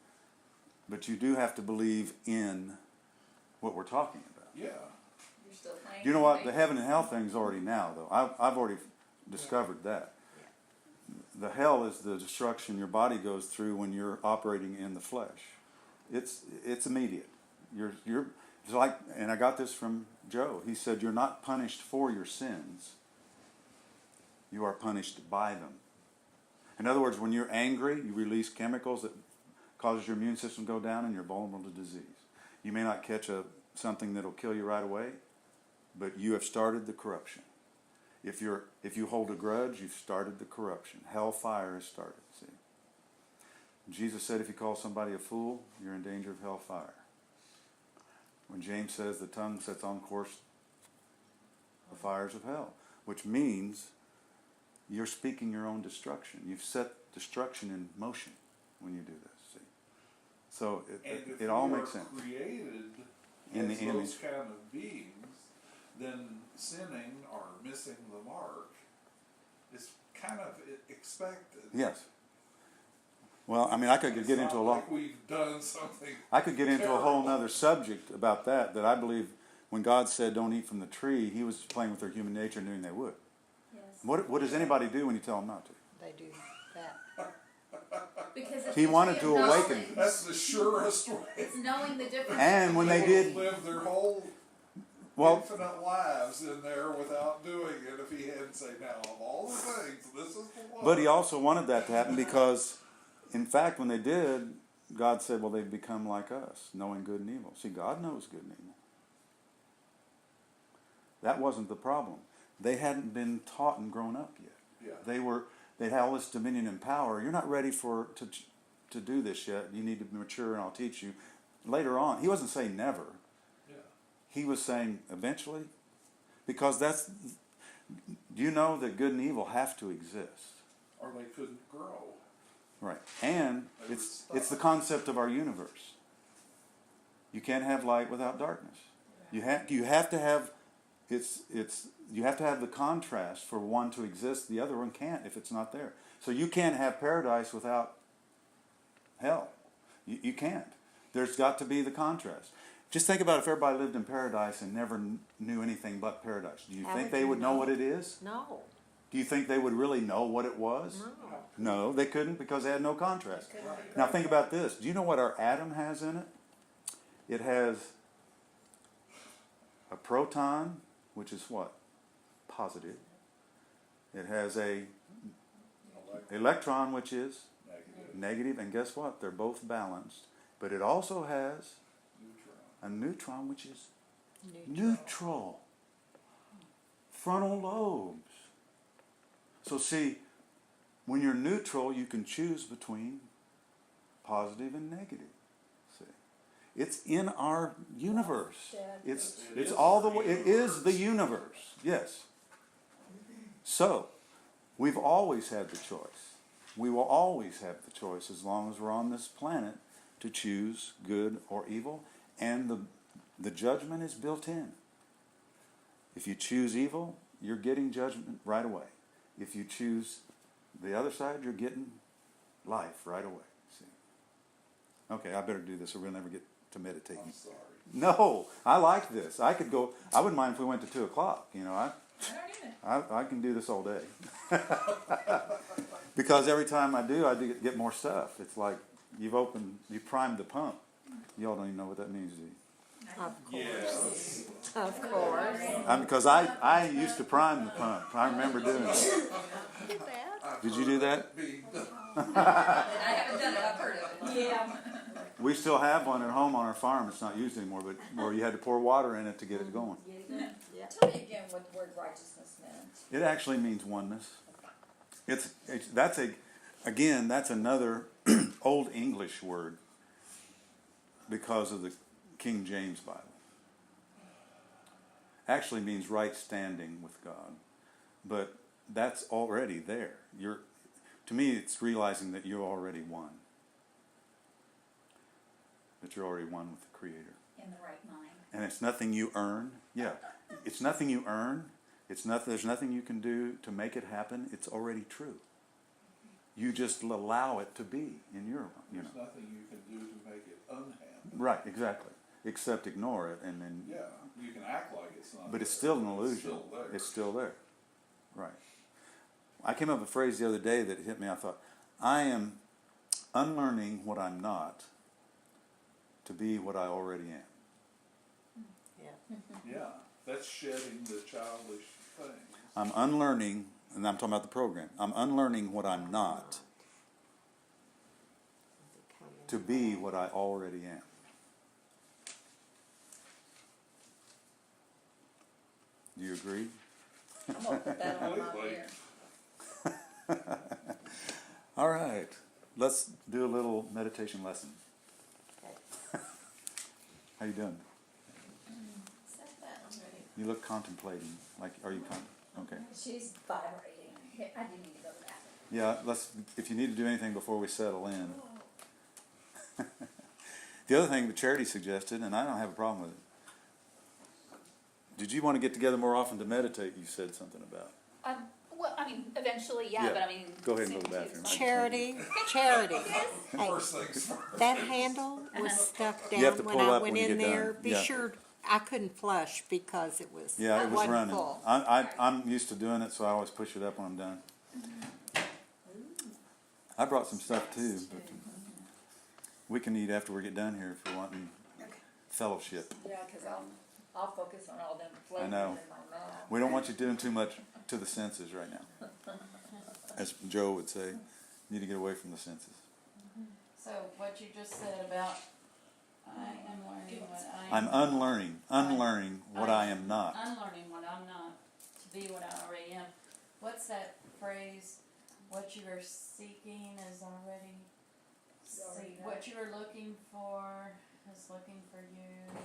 but you do have to believe in what we're talking about. Yeah. You're still playing. Do you know what? The heaven and hell thing's already now, though. I've already discovered that. The hell is the destruction your body goes through when you're operating in the flesh. It's immediate. It's like, and I got this from Joe. He said, you're not punished for your sins. You are punished by them. In other words, when you're angry, you release chemicals that causes your immune system to go down and you're vulnerable to disease. You may not catch something that'll kill you right away, but you have started the corruption. If you hold a grudge, you've started the corruption. Hellfire has started, see. Jesus said if you call somebody a fool, you're in danger of hellfire. When James says the tongue sets on course the fires of hell, which means you're speaking your own destruction. You've set destruction in motion when you do this, see. So it all makes sense. And if you are created In as the those image. kind of beings, then sinning or missing the mark is kind of expected. Yes. Well, I mean, I could get into a lot. Like we've done something. I could get into a whole terrible. nother subject about that I believe when God said don't eat from the tree, he was playing with their human nature knowing they would. Yes. What does anybody do when you tell them not to? They do that. Because it's He the wanted tree to of awaken. knowledge. That's the surest way. It's knowing the difference. And when they did, live their whole infinite lives in there without doing it if he hadn't said, now of all the things, this is the one. but he also wanted that to happen because, in fact, when they did, God said, well, they've become like us, knowing good and evil. See, God knows good and evil. That wasn't the problem. They hadn't been taught and grown up yet. Yeah. They had all this dominion and power. You're not ready to do this yet. You need to mature, and I'll teach you. Later on, he wasn't saying never. Yeah. He was saying eventually, because that's. Do you know that good and evil have to exist? Or they couldn't grow. Right, and They it's were the stuck. concept of our universe. You can't have light without darkness. You have to have you have to have the contrast for one to exist. The other one can't if it's not there. So you can't have paradise without hell. You can't. There's got to be the contrast. Just think about if everybody lived in paradise and never knew anything but paradise. Do you How think would they you would know know? what it is? No, Do you think they would really know what it was? no. No, they couldn't because they had no contrast. Now think about this. Do you know what our atom has in it? It has a proton, which is what? Positive. It has a electron, which is Negative. negative, and guess what? They're both balanced. But it also has Neutron. a neutron, which is neutral. Frontal lobes. So see, when you're neutral, you can choose between positive and negative. See, it's in our universe. It's all the way. It is the universe. Yes. So, we've always had the choice. We will always have the choice as long as we're on this planet to choose good or evil, and the judgment is built in. If you choose evil, you're getting judgment right away. If you choose the other side, you're getting life right away. See? Okay, I better do this or we'll never get to meditating. I'm sorry. No, I like this. I could go. I wouldn't mind if we went to 2:00. You know, I don't either. I can do this all day. Because every time I do get more stuff. It's like you primed the pump. Y'all don't even know what that means, do you? Of course, Yes. of course. Because I used to prime the pump. I remember doing it. Did you do that? I haven't done it, I've heard of it. Yeah. We still have one at home on our farm. It's not used anymore, but where you had to pour water in it to get it going. Tell me again what the word righteousness meant. It actually means oneness. That's another Old English word because of the King James Bible. Actually means right standing with God, but that's already there. To me, it's realizing that you're already one. That you're already one with the Creator. In the right mind. And it's nothing you earn. Yeah, it's nothing you earn. There's nothing you can do to make it happen. It's already true. You just allow it to be in your, There's nothing you can do to make it unhappen. Right, exactly. Except ignore it, and then. Yeah, you can act like it's not. But it's there, still an but illusion. It's still there. It's still there. Right. I came up with a phrase the other day that hit me. I thought, I am unlearning what I'm not to be what I already am. Yeah, that's shedding the childish things. I'm unlearning, and I'm talking about the program. I'm unlearning what I'm not to be what I already am. Do you agree? I'm gonna put that on my Completely. mirror. All right. Let's do a little meditation lesson. How you doing? Said that already. You look contemplating. Like, are you okay? She's vibrating. Okay, I do need to go to that. Yeah, if you need to do anything before we settle in. The other thing that Charity suggested, and I don't have a problem with it. Did you want to get together more often to meditate? You said something about. Well, I mean, eventually, yeah, Yeah. but I mean. Go ahead and go to the soon bathroom. Charity. Hey, First things first. that handle was stuck You have down to when pull I up went when you in get done. there. Be Yeah. sure, I couldn't flush because it was. Yeah, it was wasn't running. full. I'm used to doing it, so I always push it up when I'm done. I brought some stuff too, but we can eat after we get done here if you're wanting fellowship. Yeah, because I'll focus on all them flavors in my know. mouth. We don't want you doing too much to the senses right now. As Joe would say, you need to get away from the senses. So what you just said about, I am learning what I am. I'm unlearning what I am not. Unlearning what I'm not, to be what I already am. What's that phrase? What you are seeking is already, what you are looking for is looking for you.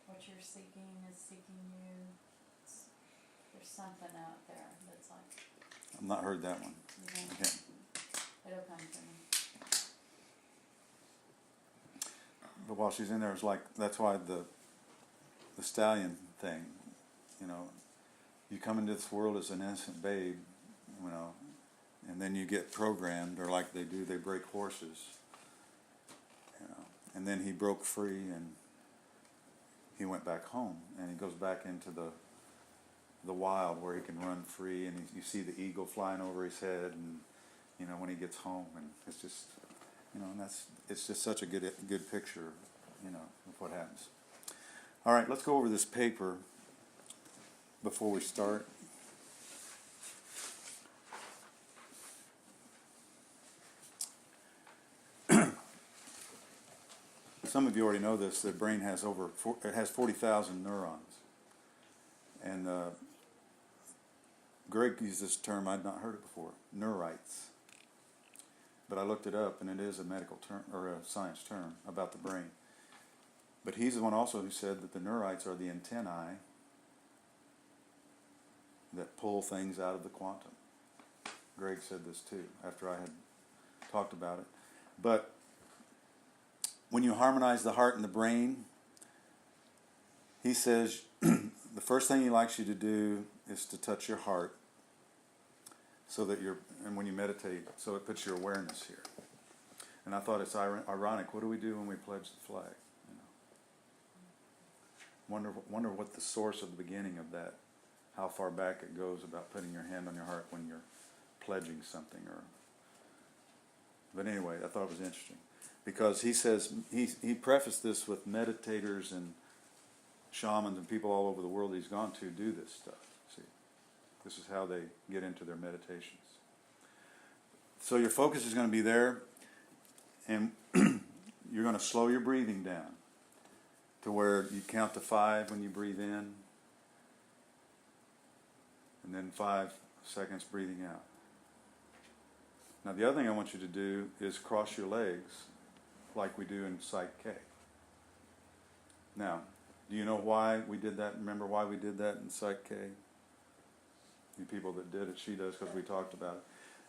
What you're seeking is seeking you. There's something out there that's like, I've not heard that one. you know, Okay. it'll come to me. But while she's in there, it's like, that's why the stallion thing, you know, you come into this world as an innocent babe, you know, and then you get programmed, or like they do, they break horses, you know, and then he broke free and he went back home, and he goes back into the wild where he can run free, and you see the eagle flying over his head, and you know, when he gets home, and it's just, you know, and it's just such a good picture, you know, of what happens. All right, let's go over this paper before we start. Some of you already know this. The brain has it has 40,000 neurons, and Greg used this term. I'd not heard it before. Neurites. But I looked it up, and it is a medical term, or a science term, about the brain. But he's the one also who said that the neurites are the antennae that pull things out of the quantum. Greg said this too, after I had talked about it. But when you harmonize the heart and the brain, he says the first thing he likes you to do is to touch your heart, so that and when you meditate, so it puts your awareness here. And I thought it's ironic. What do we do when we pledge the flag? You know? Wonder what the source of the beginning of that, how far back it goes about putting your hand on your heart when you're pledging something. But anyway, I thought it was interesting, because he says, he prefaced this with meditators and shamans and people all over the world he's gone to do this stuff. See, this is how they get into their meditations. So your focus is going to be there, and you're going to slow your breathing down to where you count to 5 when you breathe in, and then 5 seconds breathing out. Now the other thing I want you to do is cross your legs like we do in Psych K. Now, do you know why we did that? Remember why we did that in Psych K? You people that did it, she does, because we talked about it.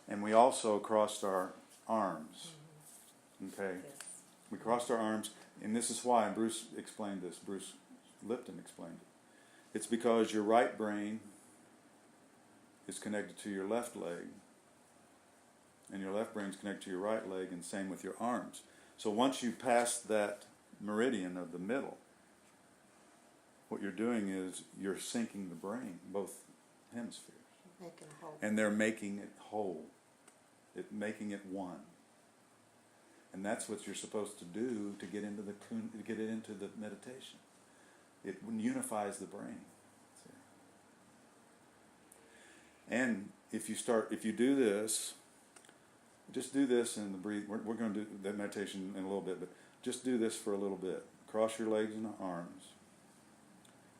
And we also crossed our arms. Okay? We crossed our arms, and this is why, and Bruce explained this, Bruce Lipton explained it. It's because your right brain is connected to your left leg, and your left brain is connected to your right leg, and same with your arms. So once you pass that meridian of the middle, what you're doing is you're syncing the brain, both hemispheres. Making a whole. And they're making it whole. Making it one. And that's what you're supposed to do to get into the meditation. It unifies the brain. See? And if you do this, just do this in the breathe. We're going to do that meditation in a little bit, but just do this for a little bit. Cross your legs and arms.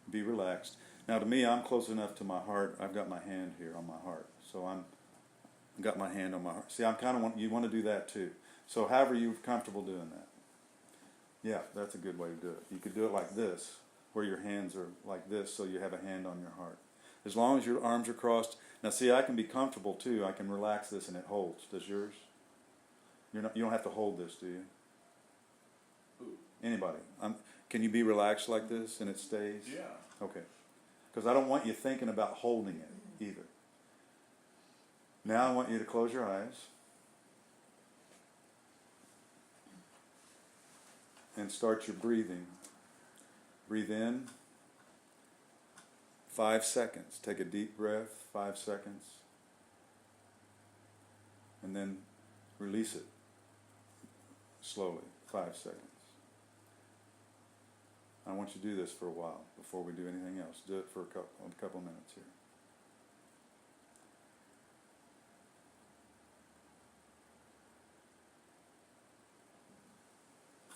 Be relaxed. Now, to me, I'm close enough to my heart. I've got my hand here on my heart, so I've got my hand on my heart. See, you want to do that too. So, however you're comfortable doing that. Yeah, that's a good way to do it. You could do it like this, where your hands are like this, so you have a hand on your heart. As long as your arms are crossed. Now, see, I can be comfortable too. I can relax this and it holds. Does yours? You don't have to hold this, do you? Who? Anybody? Can you be relaxed like this and it stays? Yeah. Okay. Because I don't want you thinking about holding it either. Now I want you to close your eyes and start your breathing. Breathe in 5 seconds. Take a deep breath, 5 seconds. And then release it slowly, 5 seconds. I want you to do this for a while before we do anything else. Do it for a couple minutes here.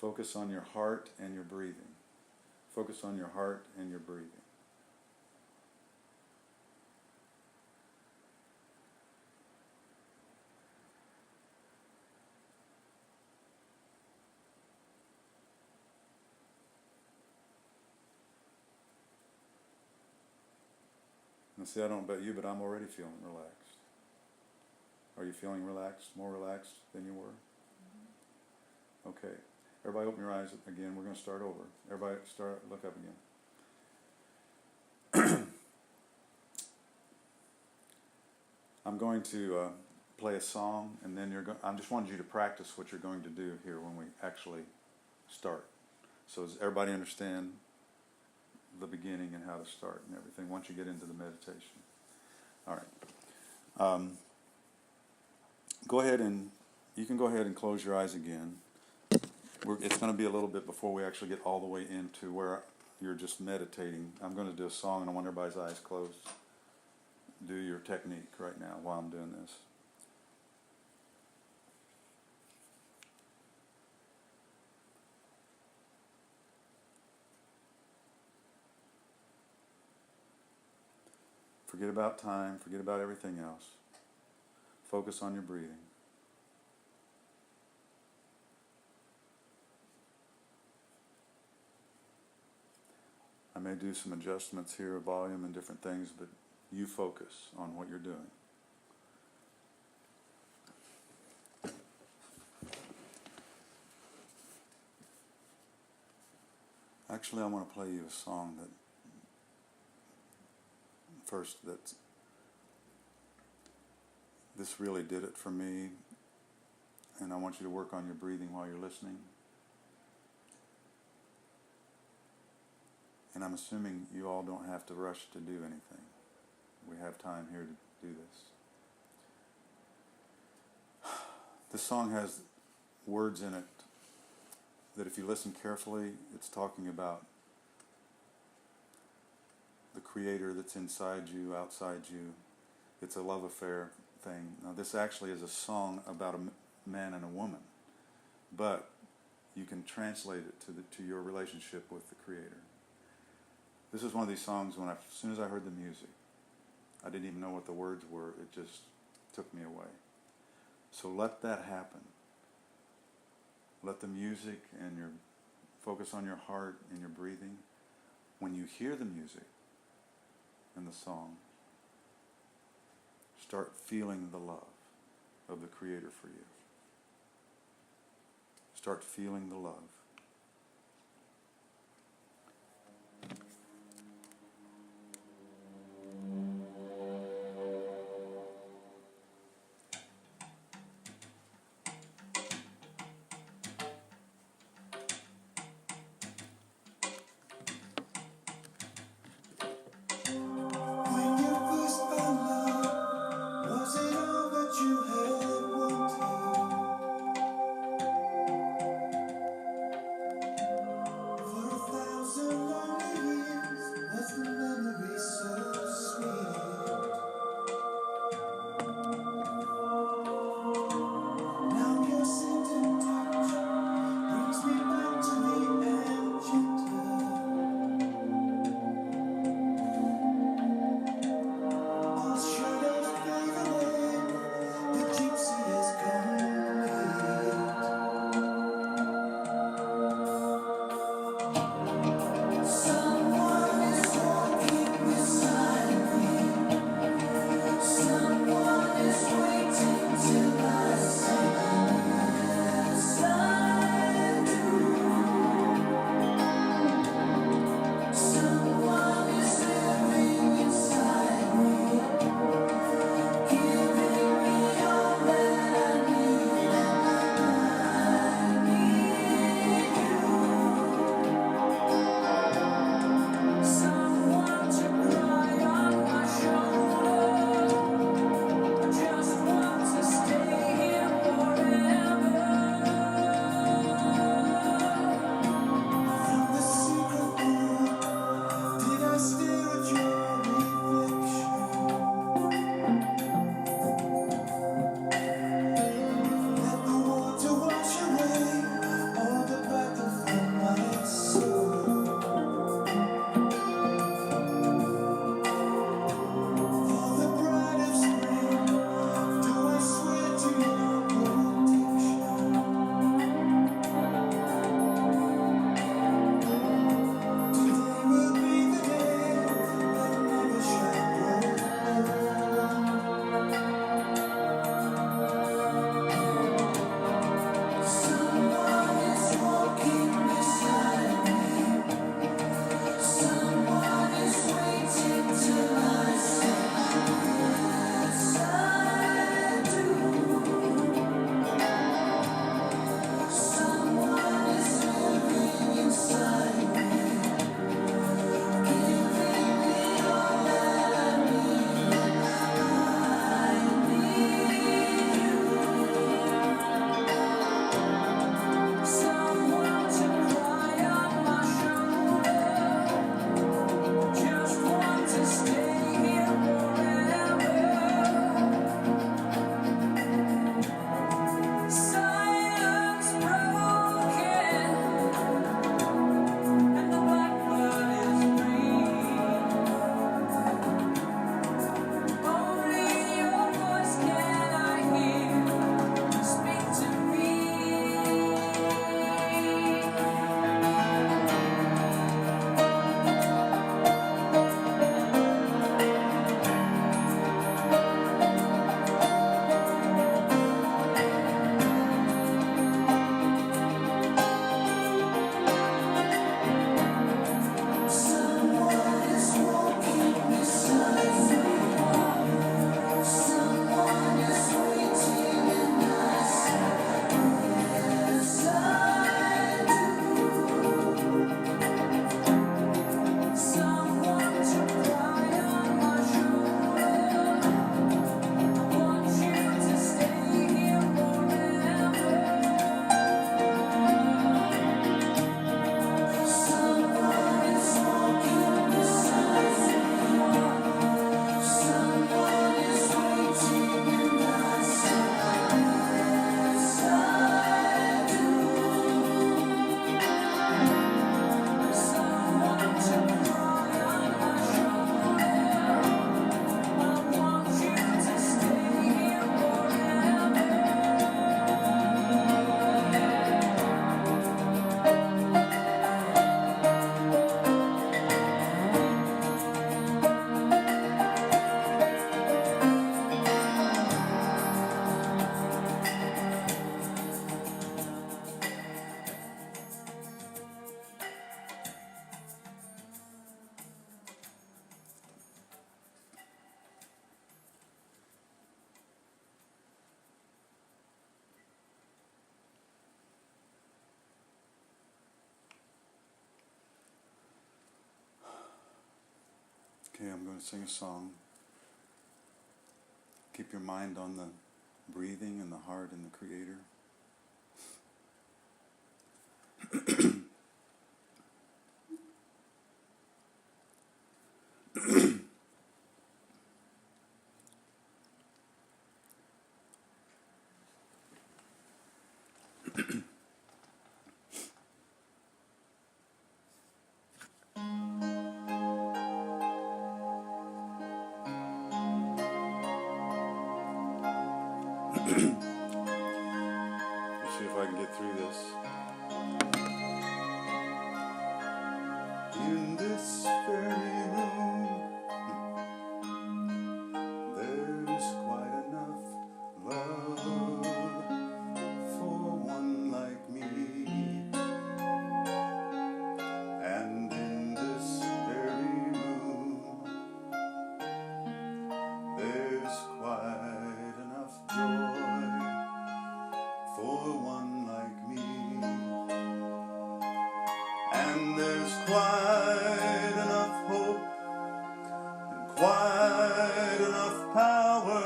Focus on your heart and your breathing. Focus on your heart and your breathing. And see, I don't know about you, but I'm already feeling relaxed. Are you feeling relaxed, more relaxed than you were? Okay. Everybody open your eyes again. We're going to start over. Everybody look up again. I'm going to play a song, and then I just wanted you to practice what you're going to do here when we actually start. So does everybody understand the beginning and how to start and everything once you get into the meditation? All right. You can go ahead and close your eyes again. It's going to be a little bit before we actually get all the way into where you're just meditating. I'm going to do a song, and I want everybody's eyes closed. Do your technique right now while I'm doing this. Forget about time, forget about everything else. Focus on your breathing. I may do some adjustments here of volume and different things, but you focus on what you're doing. Actually, I want to play you a song this really did it for me, and I want you to work on your breathing while you're listening. And I'm assuming you all don't have to rush to do anything. We have time here to do this. This song has words in it that if you listen carefully, it's talking about the Creator that's inside you, outside you. It's a love affair thing. Now this actually is a song about a man and a woman, but you can translate it to your relationship with the Creator. This is one of these songs when as soon as I heard the music, I didn't even know what the words were. It just took me away. So let that happen. Let the music and your focus on your heart and your breathing. When you hear the music and the song, start feeling the love of the Creator for you. Start feeling the love. When you first found love, was it all that you had wanted? Okay, I'm going to sing a song. Keep your mind on the breathing and the heart and the Creator. Let's see if I can get through this. In this very room, there's quite enough love for one like me. And in this very room, there's quite enough joy for one like me. And there's quite enough hope and quite enough power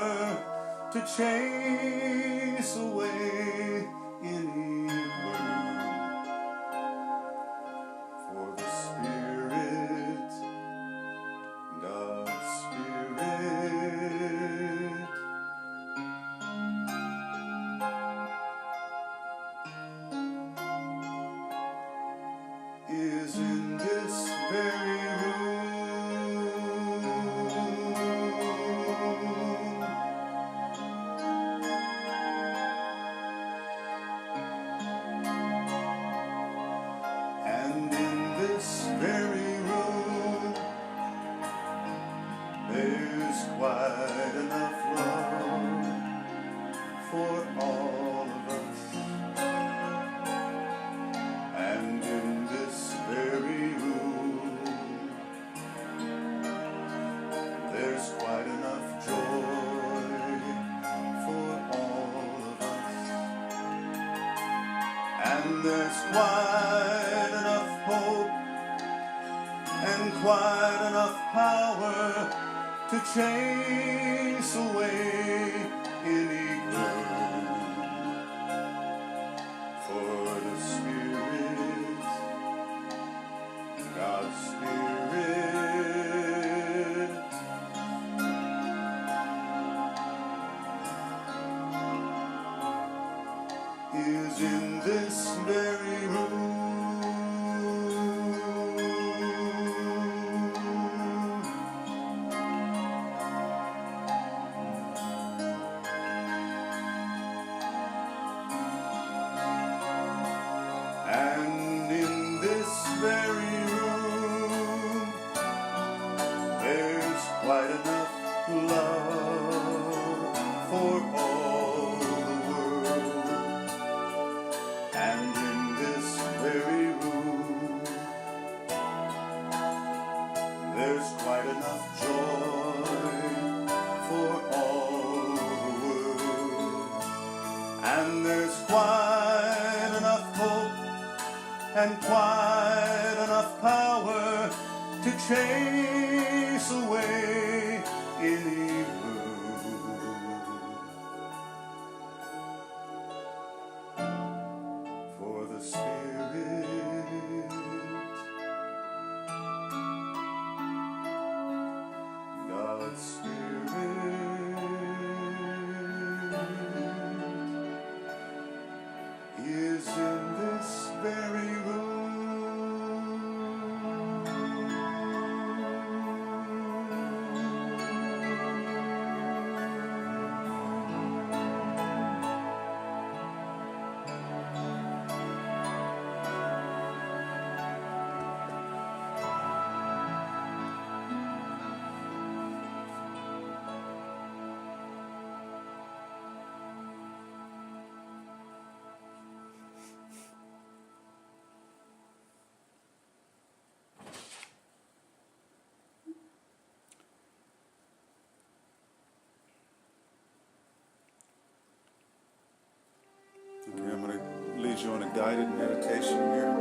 to chase away any gloom. For the Spirit, God's Spirit, is in this very room. And in this very room, there's quite enough love for all of us. And in this very room, there's quite enough joy for all of us. And there's quite enough hope and quite enough power to chase away any gloom. For the Spirit, God's Spirit, is in this very room. And in this very room, there's quite enough love for all the world. And in this very room, there's quite enough joy for all the world. And there's quite enough hope and quite enough power to chase away any gloom. For the Spirit, God's Spirit, is in this very room. Okay, I'm going to lead you on a guided meditation here.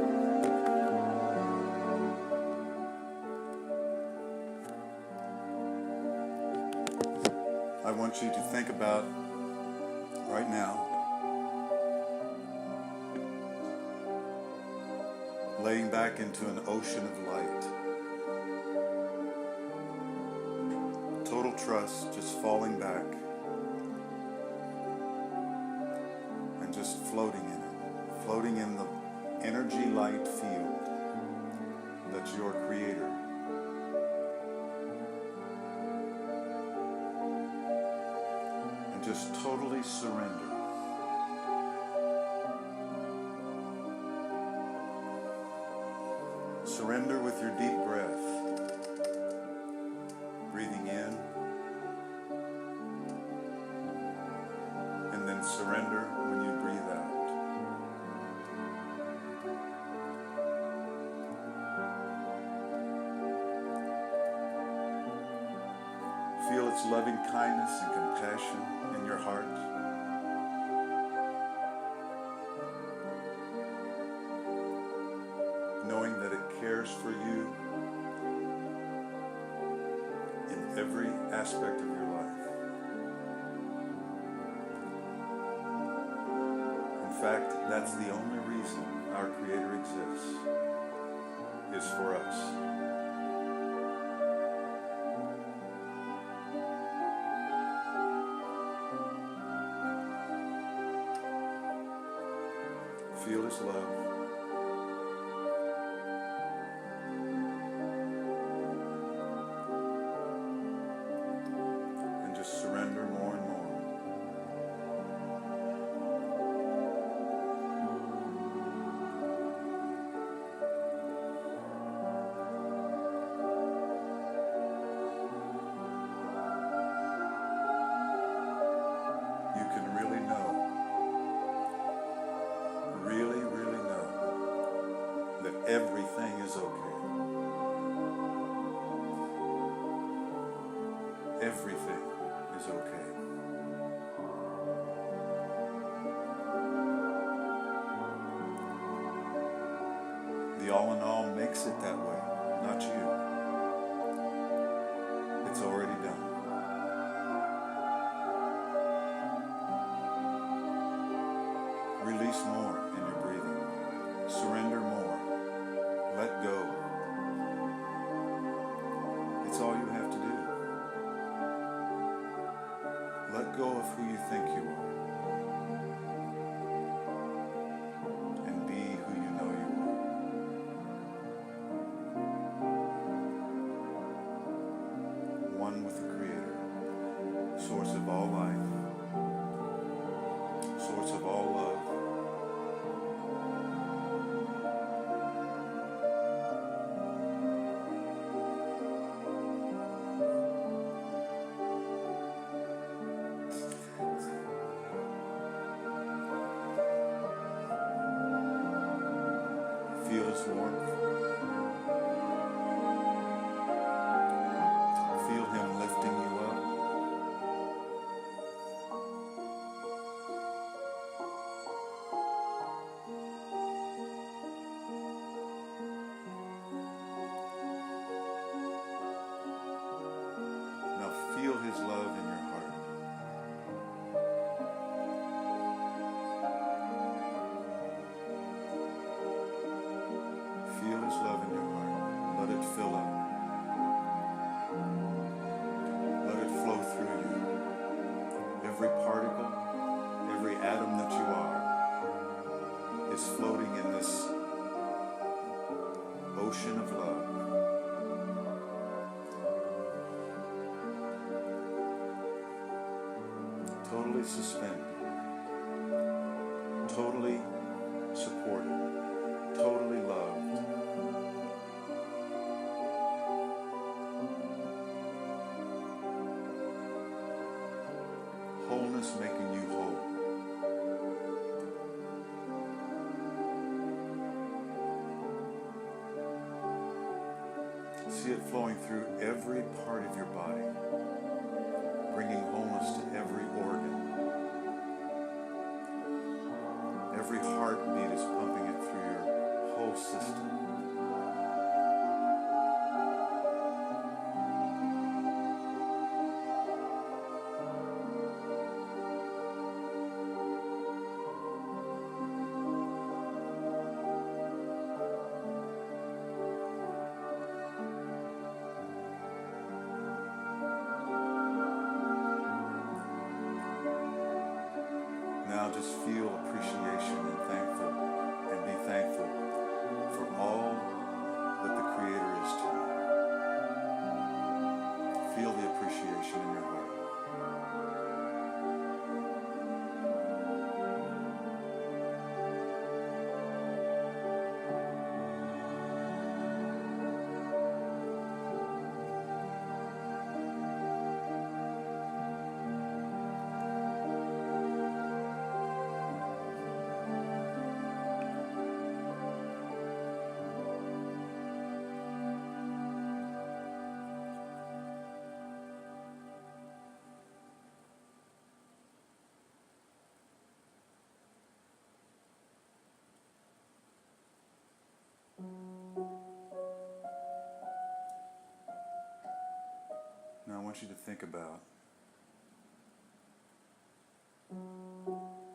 I want you to think about right now laying back into an ocean of light. Total trust, just falling back and just floating in it. Floating in the energy light field that's your creator. And just totally surrender. Surrender with your deep breath. Breathing in. And then surrender when you breathe out. Feel its loving kindness and compassion in your heart. Knowing that it cares for you in every aspect of your life. In fact, that's the only reason our Creator exists, is for us. Feel His love. And just surrender more and more. You can really know, really, really know that everything is okay. Everything is okay. The all in all makes it that way, not you. It's already done. Release more in your breathing. Surrender more. Let go. It's all you have to do. Let go of who you think you are. And be who you know you are. One with the Creator, source of all life, source of all love. Feel His warmth. Feel Him lifting you up. Now feel His love in your heart. Feel His love in your heart. Let it fill up. Let it flow through you. Every particle, every atom that you are is floating in this ocean of love. Totally suspended. Totally supported. Totally loved. Wholeness making you whole. See it flowing through every part of your body, bringing wholeness to every organ. Every heartbeat is pumping it through your whole system. Now just feel appreciation and thankful, and be thankful for all that the Creator is to you. Feel the appreciation in your heart. Now I want you to think about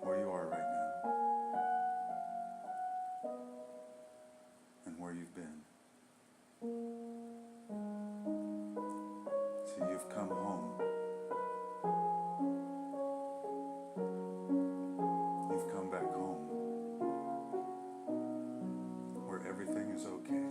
where you are right now and where you've been. See, you've come home. You've come back home where everything is okay.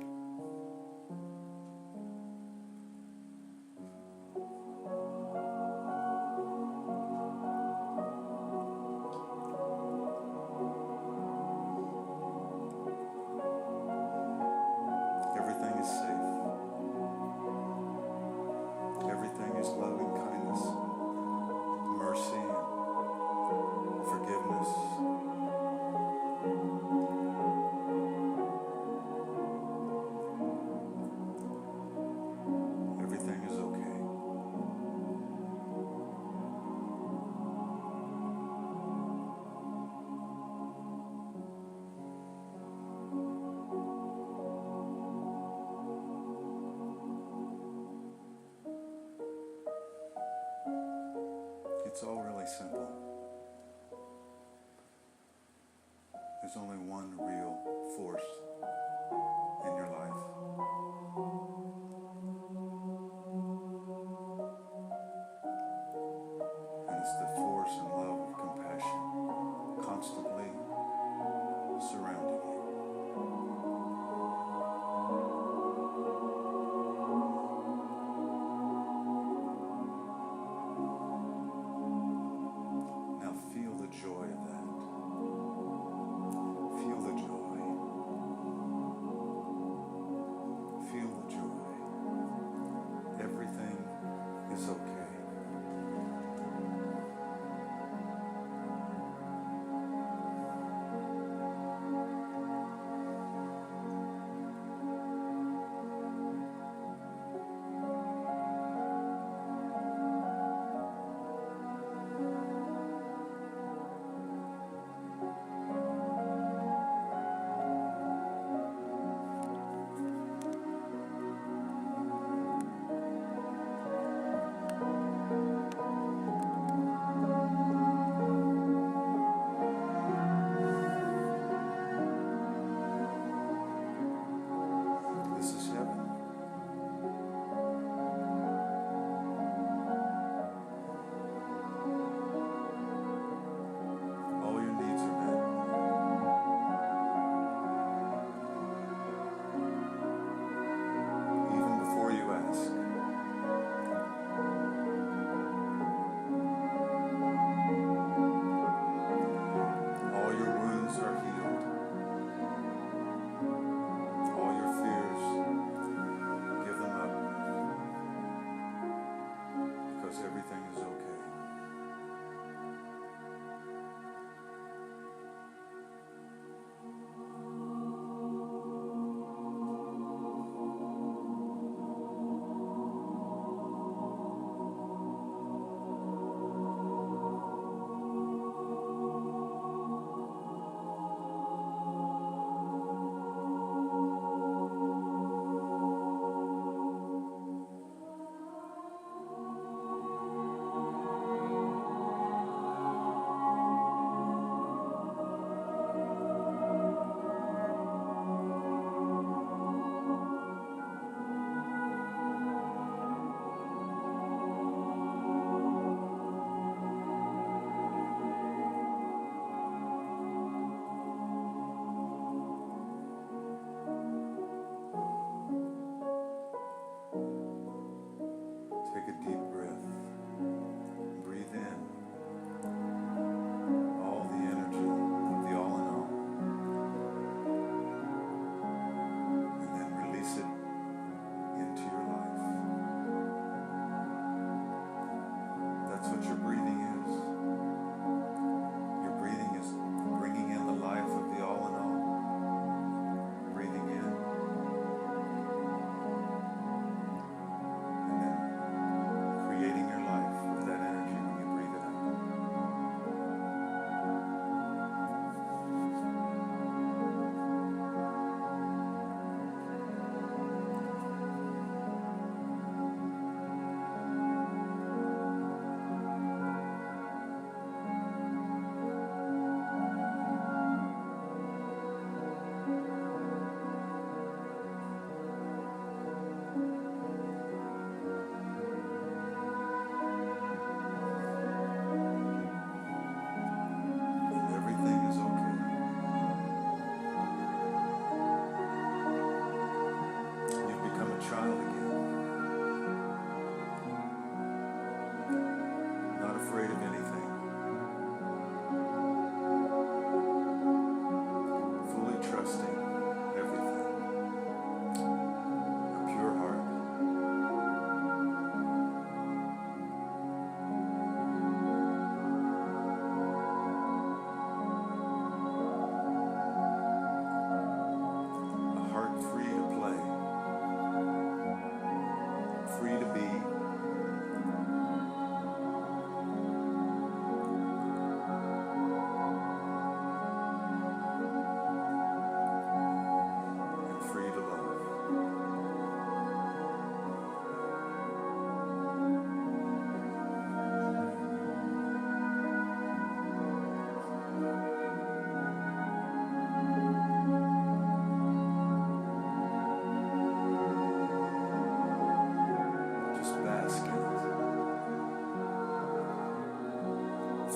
Everything is safe. Everything is love and kindness, mercy and forgiveness. Everything is okay. It's all really simple. There's only one real force in your life. And it's the force and love of compassion constantly surrounding you. Now feel the joy of that. Feel the joy.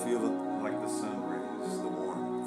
Feel it like the sun rays, the warmth.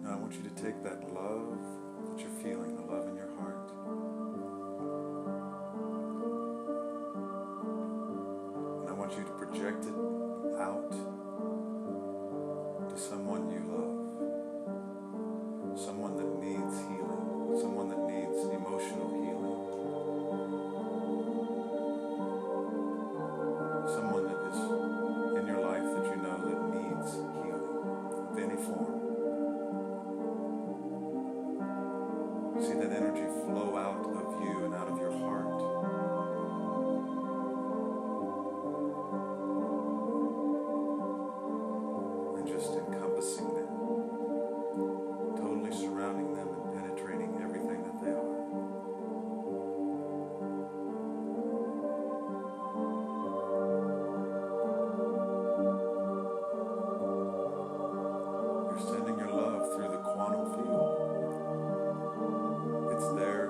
Now I want you to take that love that you're feeling, the love in your heart, and I want you to project it out to someone you love, someone that needs healing, someone that needs emotional healing, someone that is in your life that you know that needs healing of any form. See that energy flow out of you and out of your heart. And just encompassing them, totally surrounding them and penetrating everything that they are. You're sending your love through the quantum field. It's there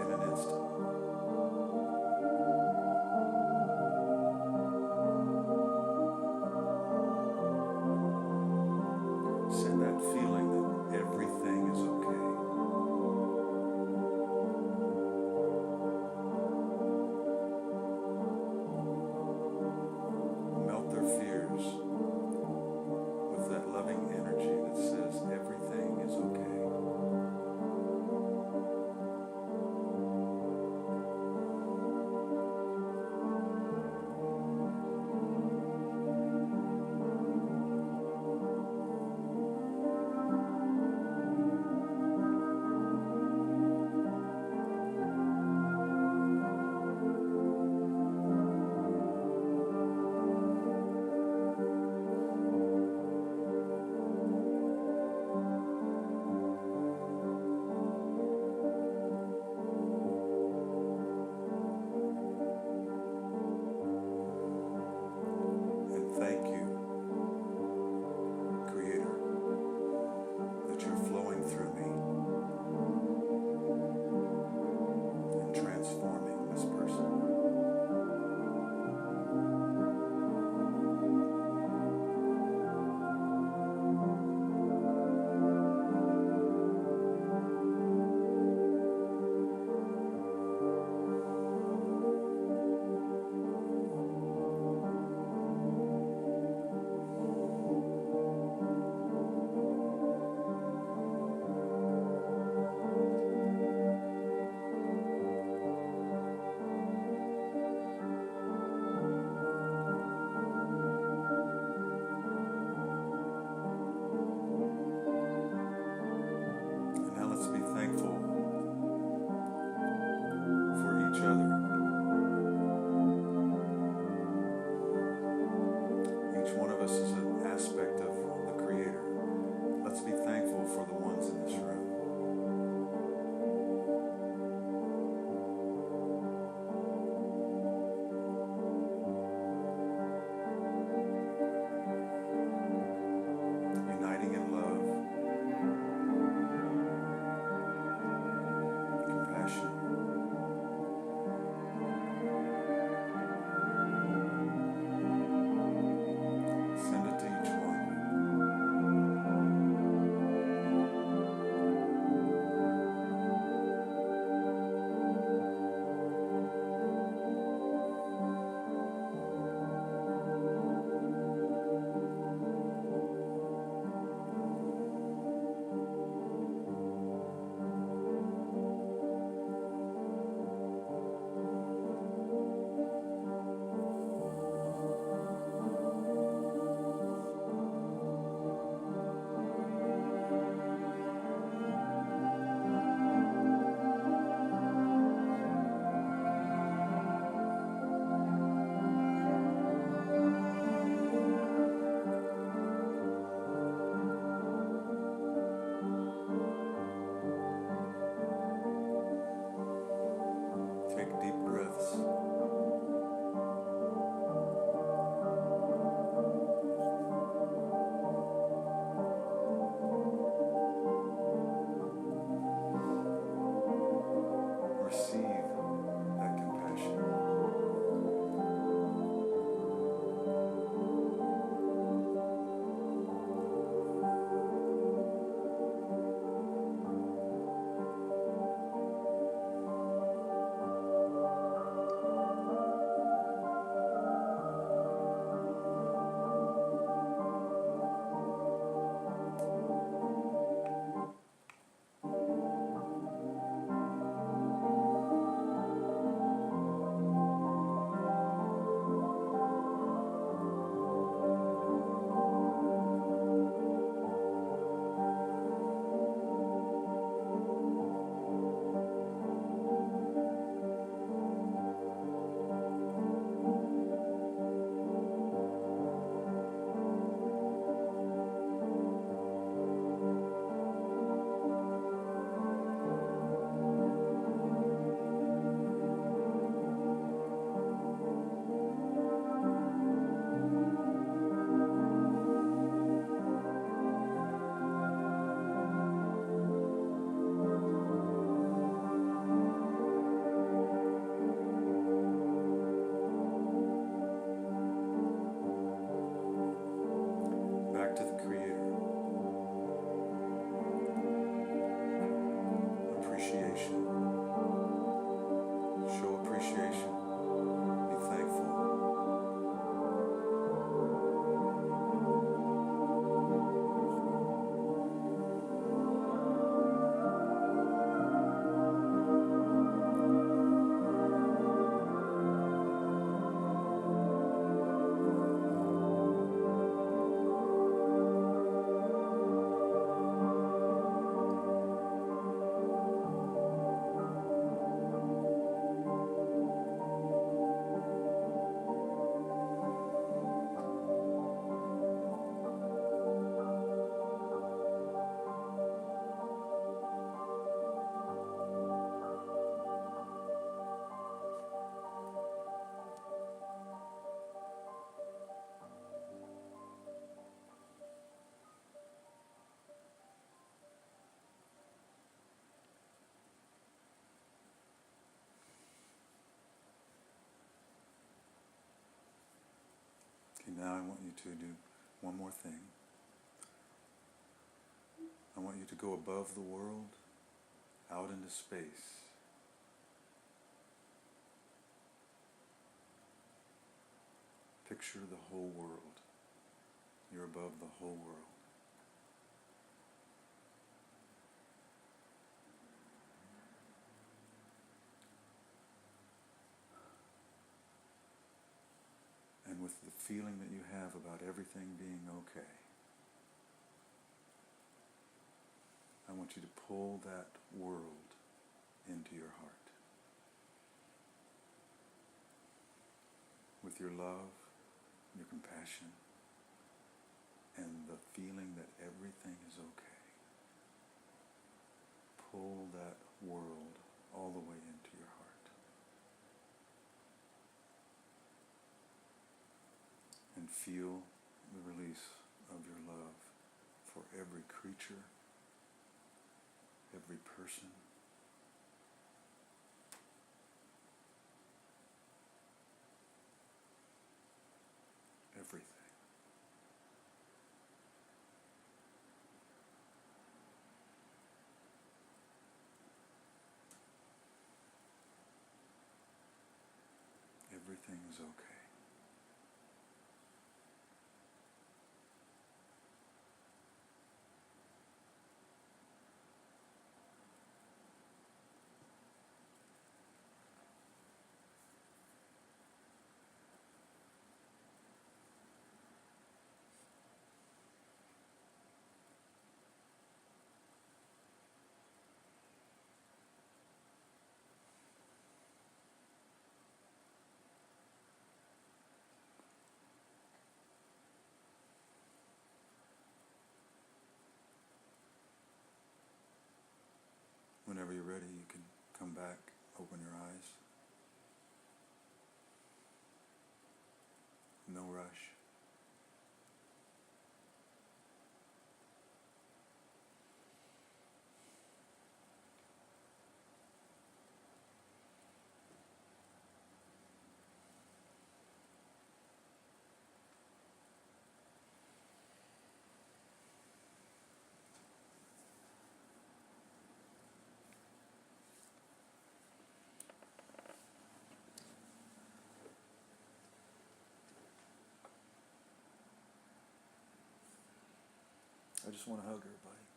in an instant. Send that feeling that everything is okay. Melt their fears with that loving energy that says everything is okay. And thank you, Creator, that you're flowing through me and transforming this person. to the Creator. Appreciation. Show appreciation. Be thankful. Okay, now I want you to do one more thing. I want you to go above the world, out into space. Picture the whole world. You're above the whole world. And with the feeling that you have about everything being okay, I want you to pull that world into your heart. With your love, your compassion, and the feeling that everything is okay. Pull that world all the way into your heart. And feel the release of your love for every creature, every person, everything. Everything is okay. Whenever you're ready, you can come back, open your eyes. No rush. I just want to hug everybody.